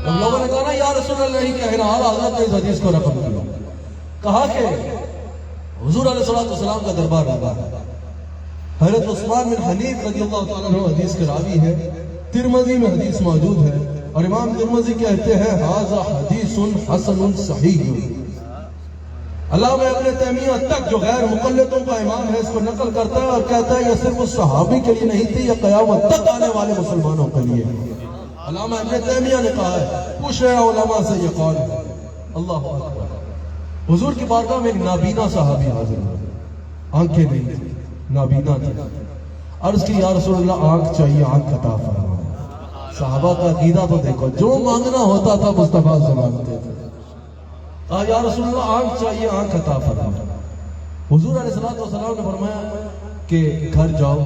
جب لوگوں نے کہا نا یا رسول اللہ نہیں کہہ رہا، اعلیٰ حضرت نے اس حدیث کو رقم کیا، کہا کہ حضور علیہ السلام کا دربار لگا ہے، حضرت عثمان بن حنیف رضی اللہ تعالیٰ عنہ حدیث کے راوی ہے، ترمذی میں حدیث موجود ہے، اور امام ترمذی کہتے ہیں ھذا حدیث حسن صحیح۔ علامہ ابن تیمیہ تک جو غیر مقلدوں کا امام ہے اس کو نقل کرتا ہے اور کہتا ہے یہ صرف اس صحابی کے لیے نہیں تھی، یہ قیامت تک آنے والے مسلمانوں کے لیے۔ علامہ ابن تیمیہ نے کہا ہے، پوچھ رہے علماء سے یہ قول ہے۔ اللہ اکبر۔ حضور کی بارگاہ میں ایک نابینا صحابی حاضر ہوا، آنکھیں نہیں تھی، نابینا تھی۔ عرض کی یا رسول اللہ آنکھ چاہیے، آنکھ عطا فرمائے۔ صحابہ کا عقیدہ تو دیکھو، جو مانگنا ہوتا تھا مصطفیٰ سے مانگتے تھے۔ کہا یا رسول اللہ آنکھ چاہیے، آنکھ عطا فرمائے۔ حضور علیہ السلام نے فرمایا کہ گھر جاؤ،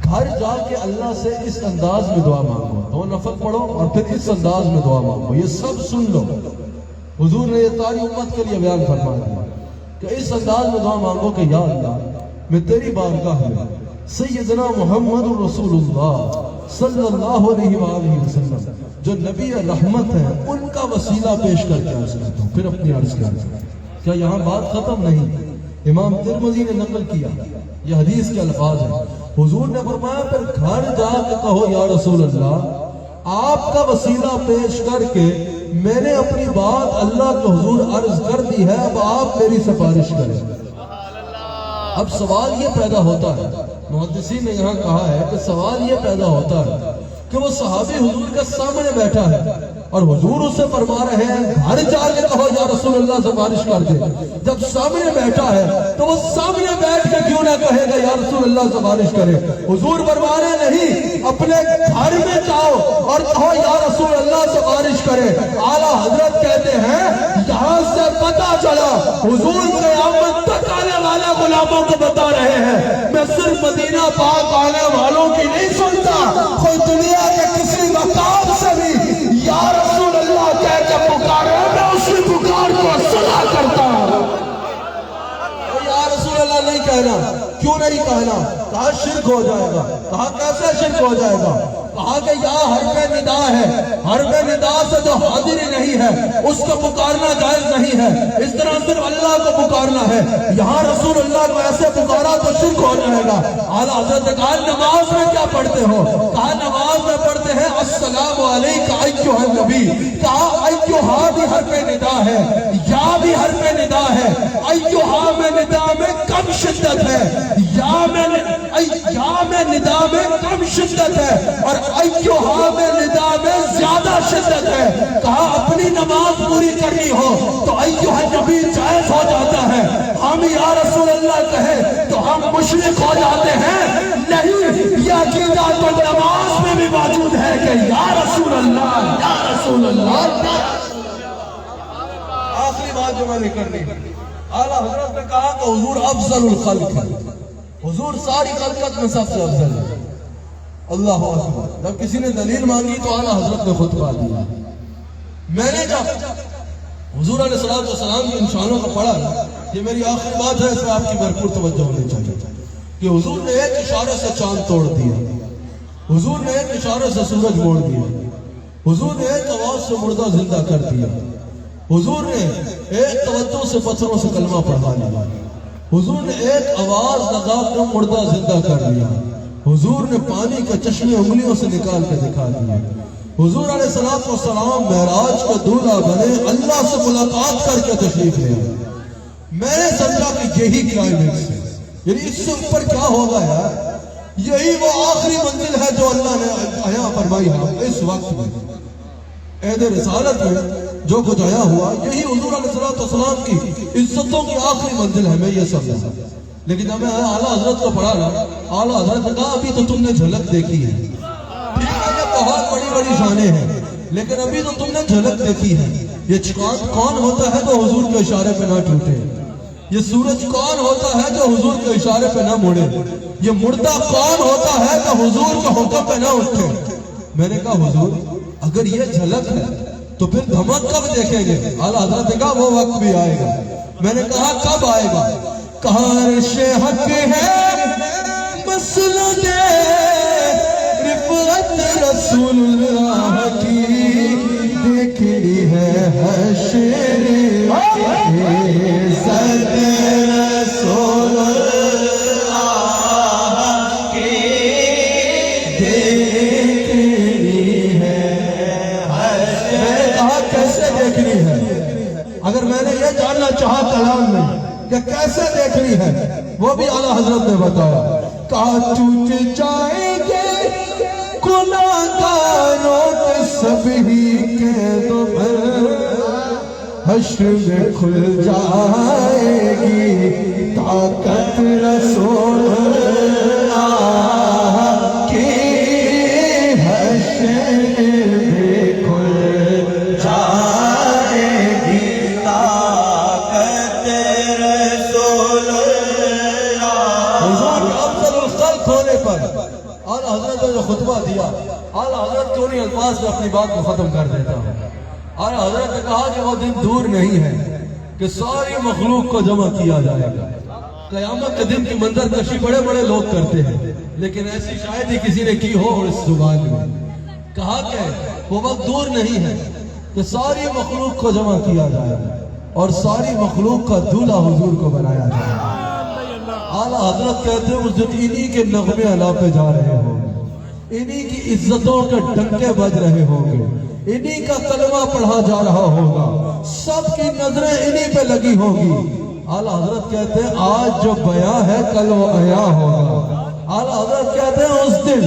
گھر جا کے اللہ سے اس انداز میں دعا مانگو، 2 نفل پڑھو اور پھر اس انداز میں دعا مانگو، یہ سب سن لو۔ حضور نے یہ ساری امت کے لیے بیان فرما دیا کہ اس انداز میں دعا مانگو کہ یا اللہ میں تیری بارگاہ میں سیدنا محمد رسول اللہ صلی اللہ علیہ وآلہ وسلم جو نبی رحمت ہے ان کا وسیلہ پیش کر کے عرض کرتا ہوں۔ پھر اپنی عرض کرتا ہوں۔ کیا یہاں بات ختم نہیں؟ امام ترمذی نے نقل کیا، یہ حدیث کے الفاظ ہیں۔ حضور نے فرمایا پھر گھر جا کے کہو یا رسول اللہ آپ کا وسیلہ پیش کر کے میں نے اپنی بات اللہ کے حضور عرض کر دی ہے، اب آپ میری سفارش کریں۔ اب سوال یہ پیدا ہوتا ہے، محدثین نے یہاں کہا ہے کہ سوال یہ پیدا ہوتا ہے کہ وہ صحابی حضور کے سامنے بیٹھا ہے، اور حضور اسے فرما رہے ہیں گھر جا کے کہو یا رسول اللہ سفارش کر دے. جب سامنے بیٹھا ہے تو وہ سامنے بیٹھ کے کیوں نہ کہے گا یا رسول اللہ سفارش کرے. حضور فرما رہے نہیں، اپنے گھر میں جاؤ اور کہو یا رسول اللہ سفارش کرے. اعلیٰ حضرت کہتے ہیں یہاں سے پتہ چلا حضور قیامت تک آنے والے غلاموں کو بتا رہے ہیں میں صرف مدینہ پاک آنے والوں کی نہیں سنتا، کوئی دنیا کے کسی مقام سے بھی یا رسول اللہ کہہ کے پکارے میں اسی پکار کو سنا کرتا ہوں. یا رسول اللہ نہیں کہنا. کیوں نہیں کہنا؟ کہا شرک ہو جائے گا. کہا کیسے شرک ہو جائے گا؟ کہا کہ یہاں حرف ندا ہے، حرف ندا سے جو حاضر نہیں ہے اس کو پکارنا جائز نہیں ہے. اس طرح صرف اللہ کو پکارنا ہے. یہاں رسول اللہ کو ایسے پکارا تو شرک ہو جائے گا. اعلیٰ حضرت نے کہا نماز میں کیا پڑھتے ہو؟ کہا نماز میں پڑھتے ہیں السلام علیکہ ایھا النبی. کہا ایھا بھی حرف ندا ہے، یا بھی حرف ندا ہے. ایھا میں ندا میں کم شدت ہے، یا میں ندا میں کم شدت ہے اور ایھا میں ندا میں زیادہ شدت ہے. کہا اپنی نماز پوری کرنی ہو تو ایھا النبی جائز ہو جاتا ہے. ہم یا رسول اللہ کہیں تو ہم مشرک ہو جاتے ہیں. نہیں، یہ عقیدہ تو نماز میں بھی موجود ہے کہ یا رسول اللہ یا رسول اللہ. آخری بات جو میں نے کرنی، اعلیٰ حضرت نے کہا کہ حضور افضل الخلق ہے. حضور ساری خلقت میں سب سے افضل ہے. اللہ اکبر. جب کسی نے دلیل مانگی تو اعلیٰ حضرت نے خطبہ دیا. میں نے جب حضور علیہ السلام کی انشانوں کو پڑھا، یہ میری آخری بات ہے، اس میں آپ کی بھرپور توجہ ہونی چاہیے کہ حضور نے ایک اشارے سے چاند توڑ دیا، حضور نے ایک اشارے سے سورج موڑ دیا، حضور نے ایک آواز سے مردہ زندہ کر دیا، حضور نے ایک توجہ سے پتھروں سے کلمہ پڑھا لیا، حضور نے ایک آواز لگا کر مردہ زندہ کر دیا، حضور نے پانی کے چشمے انگلیوں سے نکال کے دکھا دیا. حضور علیہ السلام معراج کا دولہا بنے، اللہ سے ملاقات کر کے تشریف لے آئے. میں نے سمجھا کہ یہی کلائمیکس ہے، یعنی اس سے اوپر کیا ہوگا یار. یہی وہ آخری منزل ہے جو اللہ نے عطا فرمائی ہے اس وقت میں. عہد رسالت میں جو کچھ آیا ہوا یہی حضور علیہ السلام کی عزتوں کی آخری منزل ہے. میں یہ سمجھا، لیکن جب میں اعلیٰ حضرت کو پڑھا نا، اعلیٰ حضرت نے کہا ابھی تو تم نے جھلک دیکھی ہے. بہت بڑی بڑی شانیں ہیں لیکن ابھی تو تم نے جھلک دیکھی ہے. یہ چاند کون ہوتا ہے جو حضور کے اشارے پہ نہ ٹوٹے؟ یہ سورج کون ہوتا ہے جو حضور کے اشارے پہ نہ مڑے؟ یہ مردہ کون ہوتا ہے جو حضور کے حکم پہ نہ اٹھے؟ میں نے کہا حضور اگر یہ جھلک ہے تو پھر دھمک کب دیکھیں گے؟ اعلیٰ حضرت نے کہا وہ وقت بھی آئے گا. میں نے کہا کب آئے گا؟ کہا عرش حق ہے مسند رفعت رسول اللہ کی دیکھنی ہے حشر عزت رسول اللہ کی دیکھنی ہے حشر. میں نے کہا کیسے دیکھنی ہے؟ اگر میں نے یہ جاننا چاہا کلام میں کہ کیسے دیکھنی ہے، وہ بھی اعلیٰ حضرت نے بتایا. کہا ٹوٹ جائیں گے گناہگاروں کے سب ہی قید حشر میں کھل جائے گی طاقت رسول اللہ کی. حشر میں کھل جائے گی طاقت رسول اللہ. حضور کے افضل الخلق ہونے پر اعلیٰ حضرت نے جو خطبہ دیا، اعلیٰ حضرت کو انہیں الفاظ میں اپنی بات کو ختم کر دیتا ہوں. اعلیٰ حضرت نے کہا کہ وہ دن دور نہیں ہے کہ ساری مخلوق کو جمع کیا جائے گا. قیامت کے دن کی منظر کشی بڑے بڑے لوگ کرتے ہیں لیکن ایسی شاید ہی کسی نے کی ہو اس زبان میں. کہا کہ وہ وقت دور نہیں ہے کہ ساری مخلوق کو جمع کیا جائے گا اور ساری مخلوق کا دولہا حضور کو بنایا جائے گا. اعلیٰ حضرت کہتے ہیں اس دن انہی کے نغمے علاپے جا رہے ہوں گے، انہی کی عزتوں کے ڈنکے بج رہے ہوں گے، انہی کا کلمہ پڑھا جا رہا ہوگا، سب کی نظریں انہی پہ لگی ہوں گی. اعلیٰ حضرت کہتے ہیں آج جو بیاں ہے کل وہ عیاں ہوگا. اعلیٰ حضرت کہتے ہیں اس دن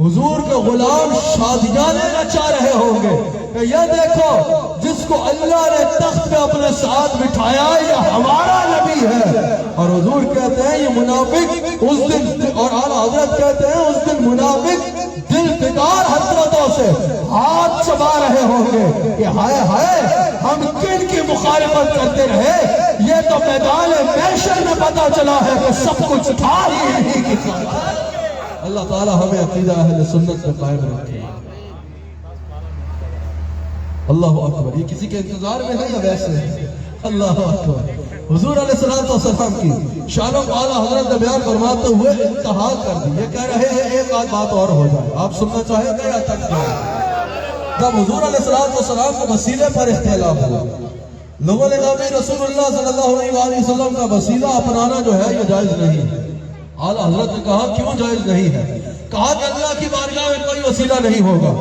حضور کے غلام شادیانے نچا رہے ہوں گے کہ یہ دیکھو جس کو اللہ نے تخت پہ اپنے ساتھ بٹھایا یہ ہمارا نبی ہے. اور حضور کہتے ہیں یہ منافق اس دن، اور اعلیٰ حضرت کہتے ہیں اس دن منافق دل فدار حضرتوں سے ہاتھ چبا رہے ہوں گے کہ ہائے ہائے ہم کن کی مخالفت کرتے رہے، یہ تو میدان محشر میں پتا چلا ہے کہ سب کچھ تھا ہی نہیں کی خاطر. اللہ تعالی ہمیں عقیدہ اہل سنت پہ قائم رکھے. اللہ اکبر. یہ کسی کے انتظار میں ہے یا ویسے ہے؟ اللہ اکبر. حضور علیہ السلام کی شانوں کو اعلیٰ حضرت نے بیان فرماتے ہوئے انتہا کر دی. یہ کہہ رہے ہیں ایک آدھ بات اور ہو جائے، آپ سننا چاہیں گے یا تک جائے؟ جب حضور علیہ السلام کے وسیلے پر اختلاف ہوا، لوگوں نے کہا کہ رسول اللہ صلی اللہ علیہ وسلم کا وسیلہ اپنانا جو ہے یہ جائز نہیں ہے. اعلیٰ حضرت نے کہا کیوں جائز نہیں ہے؟ کہا کہ اللہ کی بارگاہ میں کوئی وسیلہ نہیں ہوگا،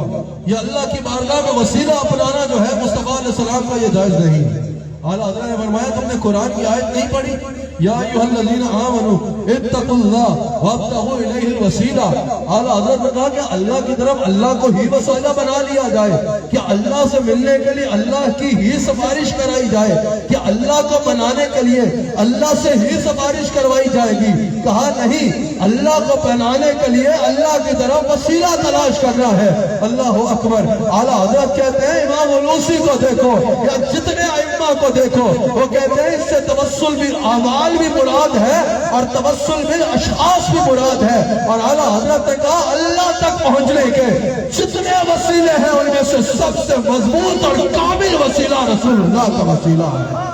یا اللہ کی بارگاہ میں وسیلہ اپنانا جو ہے مصطفیٰ علیہ السلام کا یہ جائز نہیں ہے. اعلیٰ حضرت نے فرمایا تم نے قرآن کی آیت نہیں پڑھی؟ یا ایھا الذین آمنوا اتقوا اللہ وابتغوا الیہ الوسیلہ. اعلیٰ حضرت نے کہا کہ اللہ کی طرف اللہ کو ہی وسیلہ بنا لیا جائے، کہ اللہ سے ملنے کے لیے اللہ کی ہی سفارش کرائی جائے، کہ اللہ کو منانے کے لیے اللہ سے ہی سفارش کروائی جائے گی. کہا نہیں، اللہ کو پہنانے کے لیے اللہ کی طرف وسیلہ تلاش کرنا ہے. اللہ اکبر. اعلیٰ حضرت کہتے ہیں امام علوسی کو دیکھو یا جتنے ائمہ کو دیکھو، وہ کہتے ہیں اس سے توسل بالاعمال بھی مراد ہے اور توسل بالاشخاص بھی مراد ہے. اور اعلیٰ حضرت نے کہا اللہ تک پہنچنے کے جتنے وسیلے ہیں ان میں سے سب سے مضبوط اور کامل وسیلہ رسول اللہ کا وسیلہ ہے.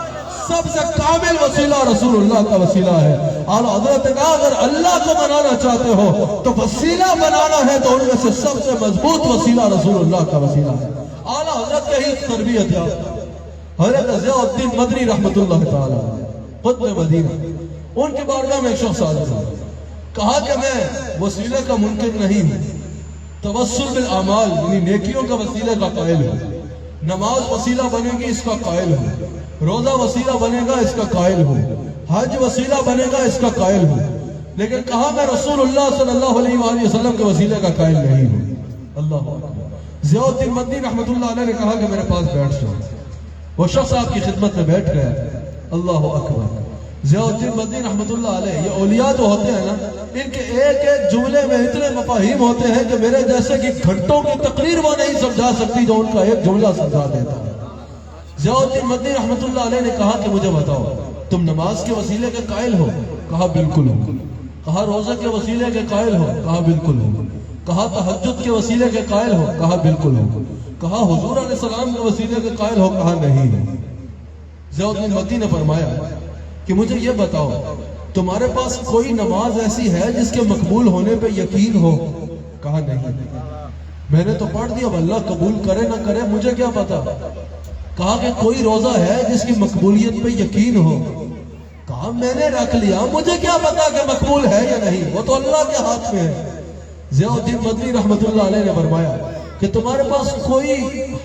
سب سے کامل وسیلہ رسول اللہ کا وسیلہ ہے. اعلیٰ حضرت نے کہا اگر اللہ کو منانا چاہتے ہو تو وسیلہ بنانا ہے تو ان میں سے سب سے مضبوط وسیلہ رسول اللہ کا وسیلہ ہے. اعلیٰ حضرت کا ہی تربیت یافتہ حضرت ضیاء الدین مدنی رحمۃ اللہ تعالی قطب مدینہ، ان کے بارگاہ میں ایک شخص حاضر ہوا. کہا کہ میں وسیلے کا منکر نہیں ہوں، توسل بالاعمال یعنی نیکیوں کا وسیلے کا قائل ہوں، نماز وسیلہ بنے گی اس کا قائل ہوں، روزہ وسیلہ بنے گا اس کا قائل ہوں، حج وسیلہ بنے گا اس کا قائل ہوں، لیکن کہا میں رسول اللہ صلی اللہ علیہ وآلہ وسلم کے وسیلے کا قائل نہیں ہوں. اللہ اکبر. ضیاء الدین مدنی رحمۃ اللہ علیہ نے کہا کہ میرے پاس بیٹھ جاؤ. وہ شخص آپ کی خدمت میں بیٹھ گیا. اللہ اکبر. ضیاء الدین مدنی رحمۃ اللہ علیہ، یہ اولیاء جو ہوتے ہیں نا، ان کے ایک ایک جملے میں اتنے مفاہیم ہوتے ہیں کہ میرے جیسے کہ گھنٹوں کی تقریر وہ نہیں سمجھا سکتی جو ان کا ایک جملہ سمجھا دیتا ہے. ضیاء الدین مدنی رحمۃ اللہ علیہ نے کہا کہ مجھے بتاؤ تم نماز کے وسیلے کے قائل ہو؟ کہا بالکل ہوں. کہا روزہ کے وسیلے کے قائل ہو؟ کہا بالکل ہوں. کہا تہجد کے وسیلے کے قائل ہو؟ کہا بالکل ہوں. کہا حضور علیہ السلام کے وسیلے کے قائل ہو؟ کہا نہیں. ضیاء الدین مدنی نے فرمایا کہ مجھے یہ بتاؤ تمہارے پاس کوئی نماز ایسی ہے جس کے مقبول ہونے پہ یقین ہو؟ کہا نہیں. میں نے تو پڑھ دیا، اب اللہ قبول کرے نہ کرے مجھے کیا پتا. کہا کہ کوئی روزہ ہے جس کی مقبولیت پہ یقین ہو؟ کہا میں نے رکھ لیا، مجھے کیا پتا کہ مقبول ہے یا نہیں، وہ تو اللہ کے ہاتھ میں ہے. ضیاء الدین مدنی رحمۃ اللہ علیہ نے فرمایا کہ تمہارے پاس کوئی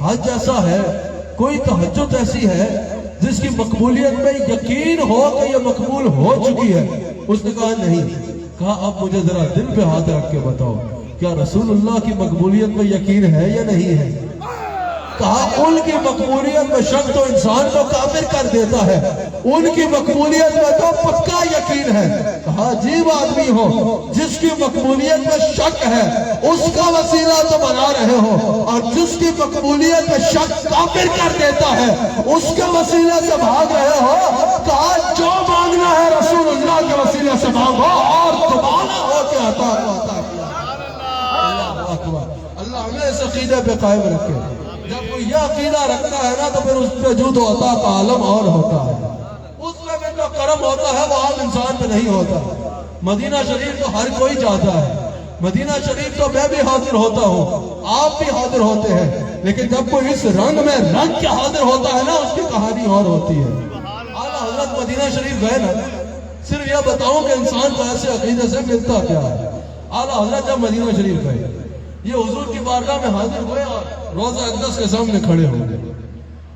حج ایسا ہے، کوئی تہجد ایسی ہے جس کی مقبولیت میں یقین ہو کہ یہ مقبول ہو چکی ہے؟ اس نے کہا نہیں. کہا اب مجھے ذرا دل پہ ہاتھ رکھ کے بتاؤ کیا رسول اللہ کی مقبولیت میں یقین ہے یا نہیں ہے؟ کہا ان کی مقبولیت میں شک تو انسان کو کافر کر دیتا ہے، ان کی مقبولیت میں تو پکا یقین ہے. کہا عجیب آدمی ہو، جس کی مقبولیت میں شک ہے اس کا وسیلہ تو بنا رہے ہو، اور جس کی مقبولیت میں شک کافر کر دیتا ہے اس کے وسیلے سے بھاگ رہے ہو. کہا جو مانگنا ہے رسول اللہ کے وسیلے سے مانگو اور تمہارا ہو کے عطا کیا. اللہ اکبر. اللہ ہمیں اس عقیدے پہ قائم رکھے. جب کوئی یہ عقیدہ رکھتا ہے نا تو پھر اس پہ جود و عطا کا عالم اور ہوتا ہے، اس پہ بھی جو کرم ہوتا ہے وہ عام انسان پہ نہیں ہوتا. مدینہ شریف تو ہر کوئی جاتا ہے، مدینہ شریف تو میں بھی حاضر ہوتا ہوں، آپ بھی حاضر ہوتے ہیں، لیکن جب کوئی اس رنگ میں رنگ کے حاضر ہوتا ہے نا اس کی کہانی اور ہوتی ہے. اعلیٰ حضرت مدینہ شریف گئے نا، صرف یہ بتاؤں کہ انسان کو ایسے عقیدے سے ملتا کیا ہے. اعلیٰ حضرت جب مدینہ شریف گئے، یہ حضور کی بارگاہ میں حاضر ہوئے اور روضہ اقدس کے سامنے کھڑے ہوں گے.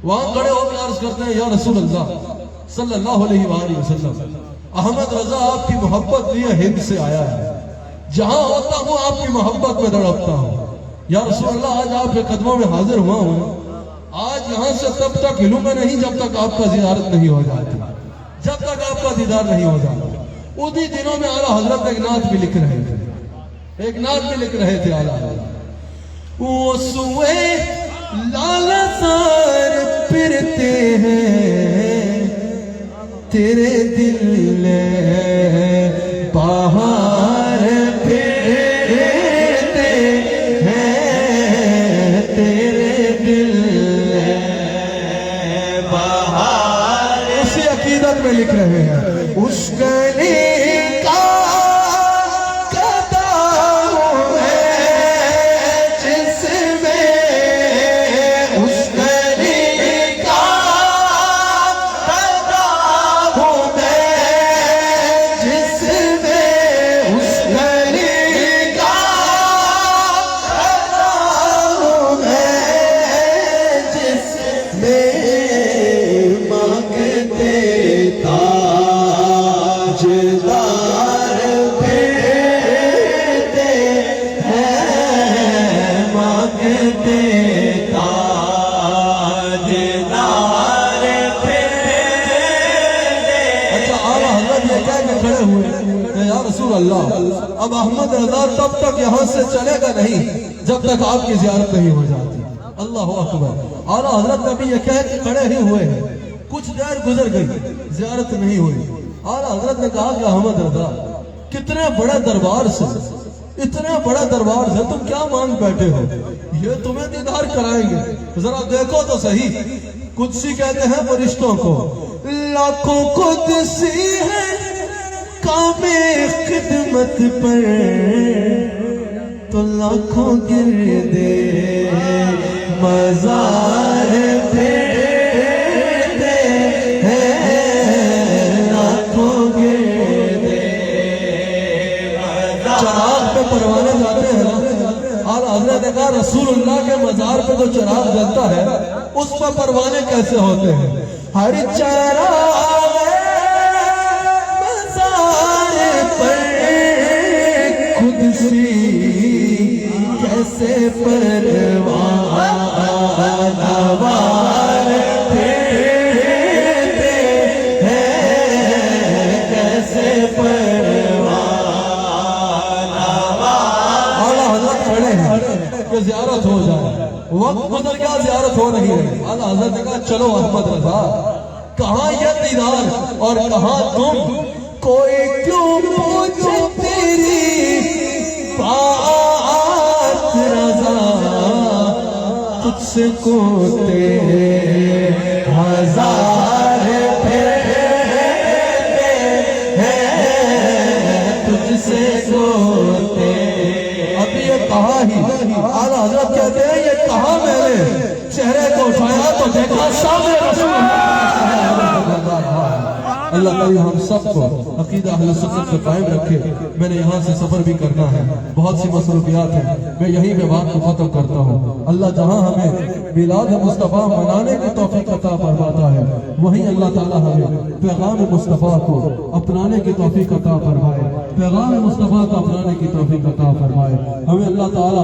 وہاں کھڑے ہو کے عرض کرتے ہیں یا رسول اللہ صلی اللہ علیہ وآلہ وسلم، احمد رضا آپ کی محبت لیے ہند سے آیا ہے، جہاں ہوتا ہوں آپ کی محبت میں تڑپتا ہوں. یا رسول اللہ آج آپ کے قدموں میں حاضر ہوا ہوں. آج یہاں سے تب تک ہلوں گا نہیں جب تک آپ کا زیارت نہیں ہو جاتی, جب تک آپ کا دیدار نہیں ہو جاتا. انہی دنوں میں اعلیٰ حضرت ایک نعت بھی لکھ رہے تھے, ایک نعت بھی لکھ رہے تھے اعلیٰ حضرت. وہ سوئے لالزار پھرتے ہیں تیرے دل باہر پھرتے ہیں تیرے دل باہر. اسی عقیدت میں لکھ رہے ہیں اس گلی کا اللہ. اب احمد رضا تب تک یہاں سے چلے گا نہیں جب تک آپ کی زیارت نہیں ہو جاتی. اللہ اکبر. اعلیٰ حضرت نبی یہ کہہ کے کھڑے ہی ہوئے ہیں, کچھ دیر گزر گئی, زیارت نہیں ہوئی. اعلیٰ حضرت نے کہا کہ احمد رضا کتنے بڑے دربار سے, اتنے بڑا دربار سے تم کیا مانگ بیٹھے ہو؟ یہ تمہیں دیدار کرائیں گے, ذرا دیکھو تو صحیح. قدسی کہتے ہیں فرشتوں کو, لاکھوں قدسی ہے کام خدمت پر تو لاکھوں گردے مزار پھرتے ہیں, لاکھوں گردے چراغ پہ پروانے جاتے ہیں. اور حضرت نے کہا رسول اللہ کے مزار پہ جو چراغ جلتا ہے اس پہ پروانے کیسے ہوتے ہیں؟ ہر چراغ کیسے پروانہ وار پھرتے ہیں, کیسے پروانہ وار. اعلیٰ حضرت کھڑے ہیں کہ زیارت ہو جائے, وقت گزر گیا زیارت ہو نہیں رہی. اعلیٰ حضرت نے کہا چلو احمد رضا, کہاں یہ دیدار اور کہاں تم, کوئی کیوں پوچھے تیری بات رضا, تجھ سے کوتے ہزار پھرتے ہیں, تجھ سے کوتے. ابھی یہ کہا ہی اعلیٰ حضرت کہتے ہیں یہ کہا میں نے چہرے کو اٹھایا تو دیکھا سامنے رسول اللہ تعالی ہم سب کو عقیدہ اہل سنت سے قائم رکھے. میں نے یہاں سے سفر بھی کرنا ہے, بہت سی مصروفیات ہیں, میں یہیں پہ بات کو ختم کرتا ہوں. اللہ جہاں ہمیں میلاد مصطفیٰ منانے کی توفیق عطا فرماتا ہے وہیں اللہ تعالی ہمیں پیغام مصطفیٰ کو اپنانے کی توفیق عطا فرمائے, پیغام مصطفیٰ کو اپنانے کی توفیق عطا فرمائے. ہمیں اللہ تعالی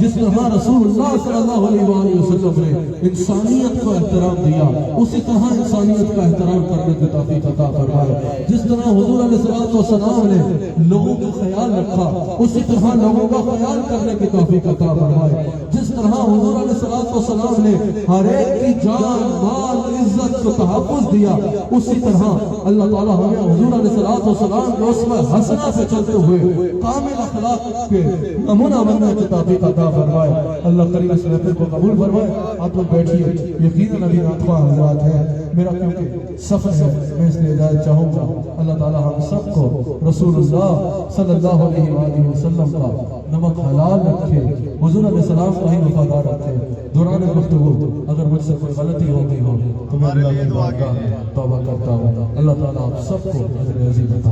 جس طرح رسول اللہ صلی اللہ علیہ وآلہ وسلم نے انسانیت کو احترام دیا اسی طرح انسانیت کا احترام کرنے کی توفیق عطا فرمائے. جس طرح حضور علیہ السلام نے لوگوں کا خیال رکھا اسی طرح لوگوں کا خیال کرنے کی توفیق عطا فرمائے. جس طرح حضور علیہ السلام نے ہر ایک کی جان مال عزت کو تحفظ دیا اسی طرح اللہ تعالیٰ ہمیں حضور علیہ السلام کے اسوہ حسنہ سے چلتے ہوئے کامل اخلاق کے نمونہ بننے کی توفیق عطا فرمائے. اللہ کریم اس محفل کو قبول فرمائے. آپ لوگ بیٹھیے, یقیناً ابھی ناطقہ حضرات ہے, میرا کیونکہ سفر ہے میں اس لیے اجازت چاہوں گا. اللہ تعالیٰ ہم سب کو رسول اللہ صلی اللہ علیہ وآلہ وسلم کا نمک حلال رکھے, حضور علیہ السلام کو ہی وفادار رکھے. دوران گفتگو اگر مجھ سے کوئی غلطی ہو گئی ہو تو میں اللہ کی بارگاہ میں توبہ کرتا ہوں. اللہ تعالیٰ آپ سب کو اجر عظیم عطا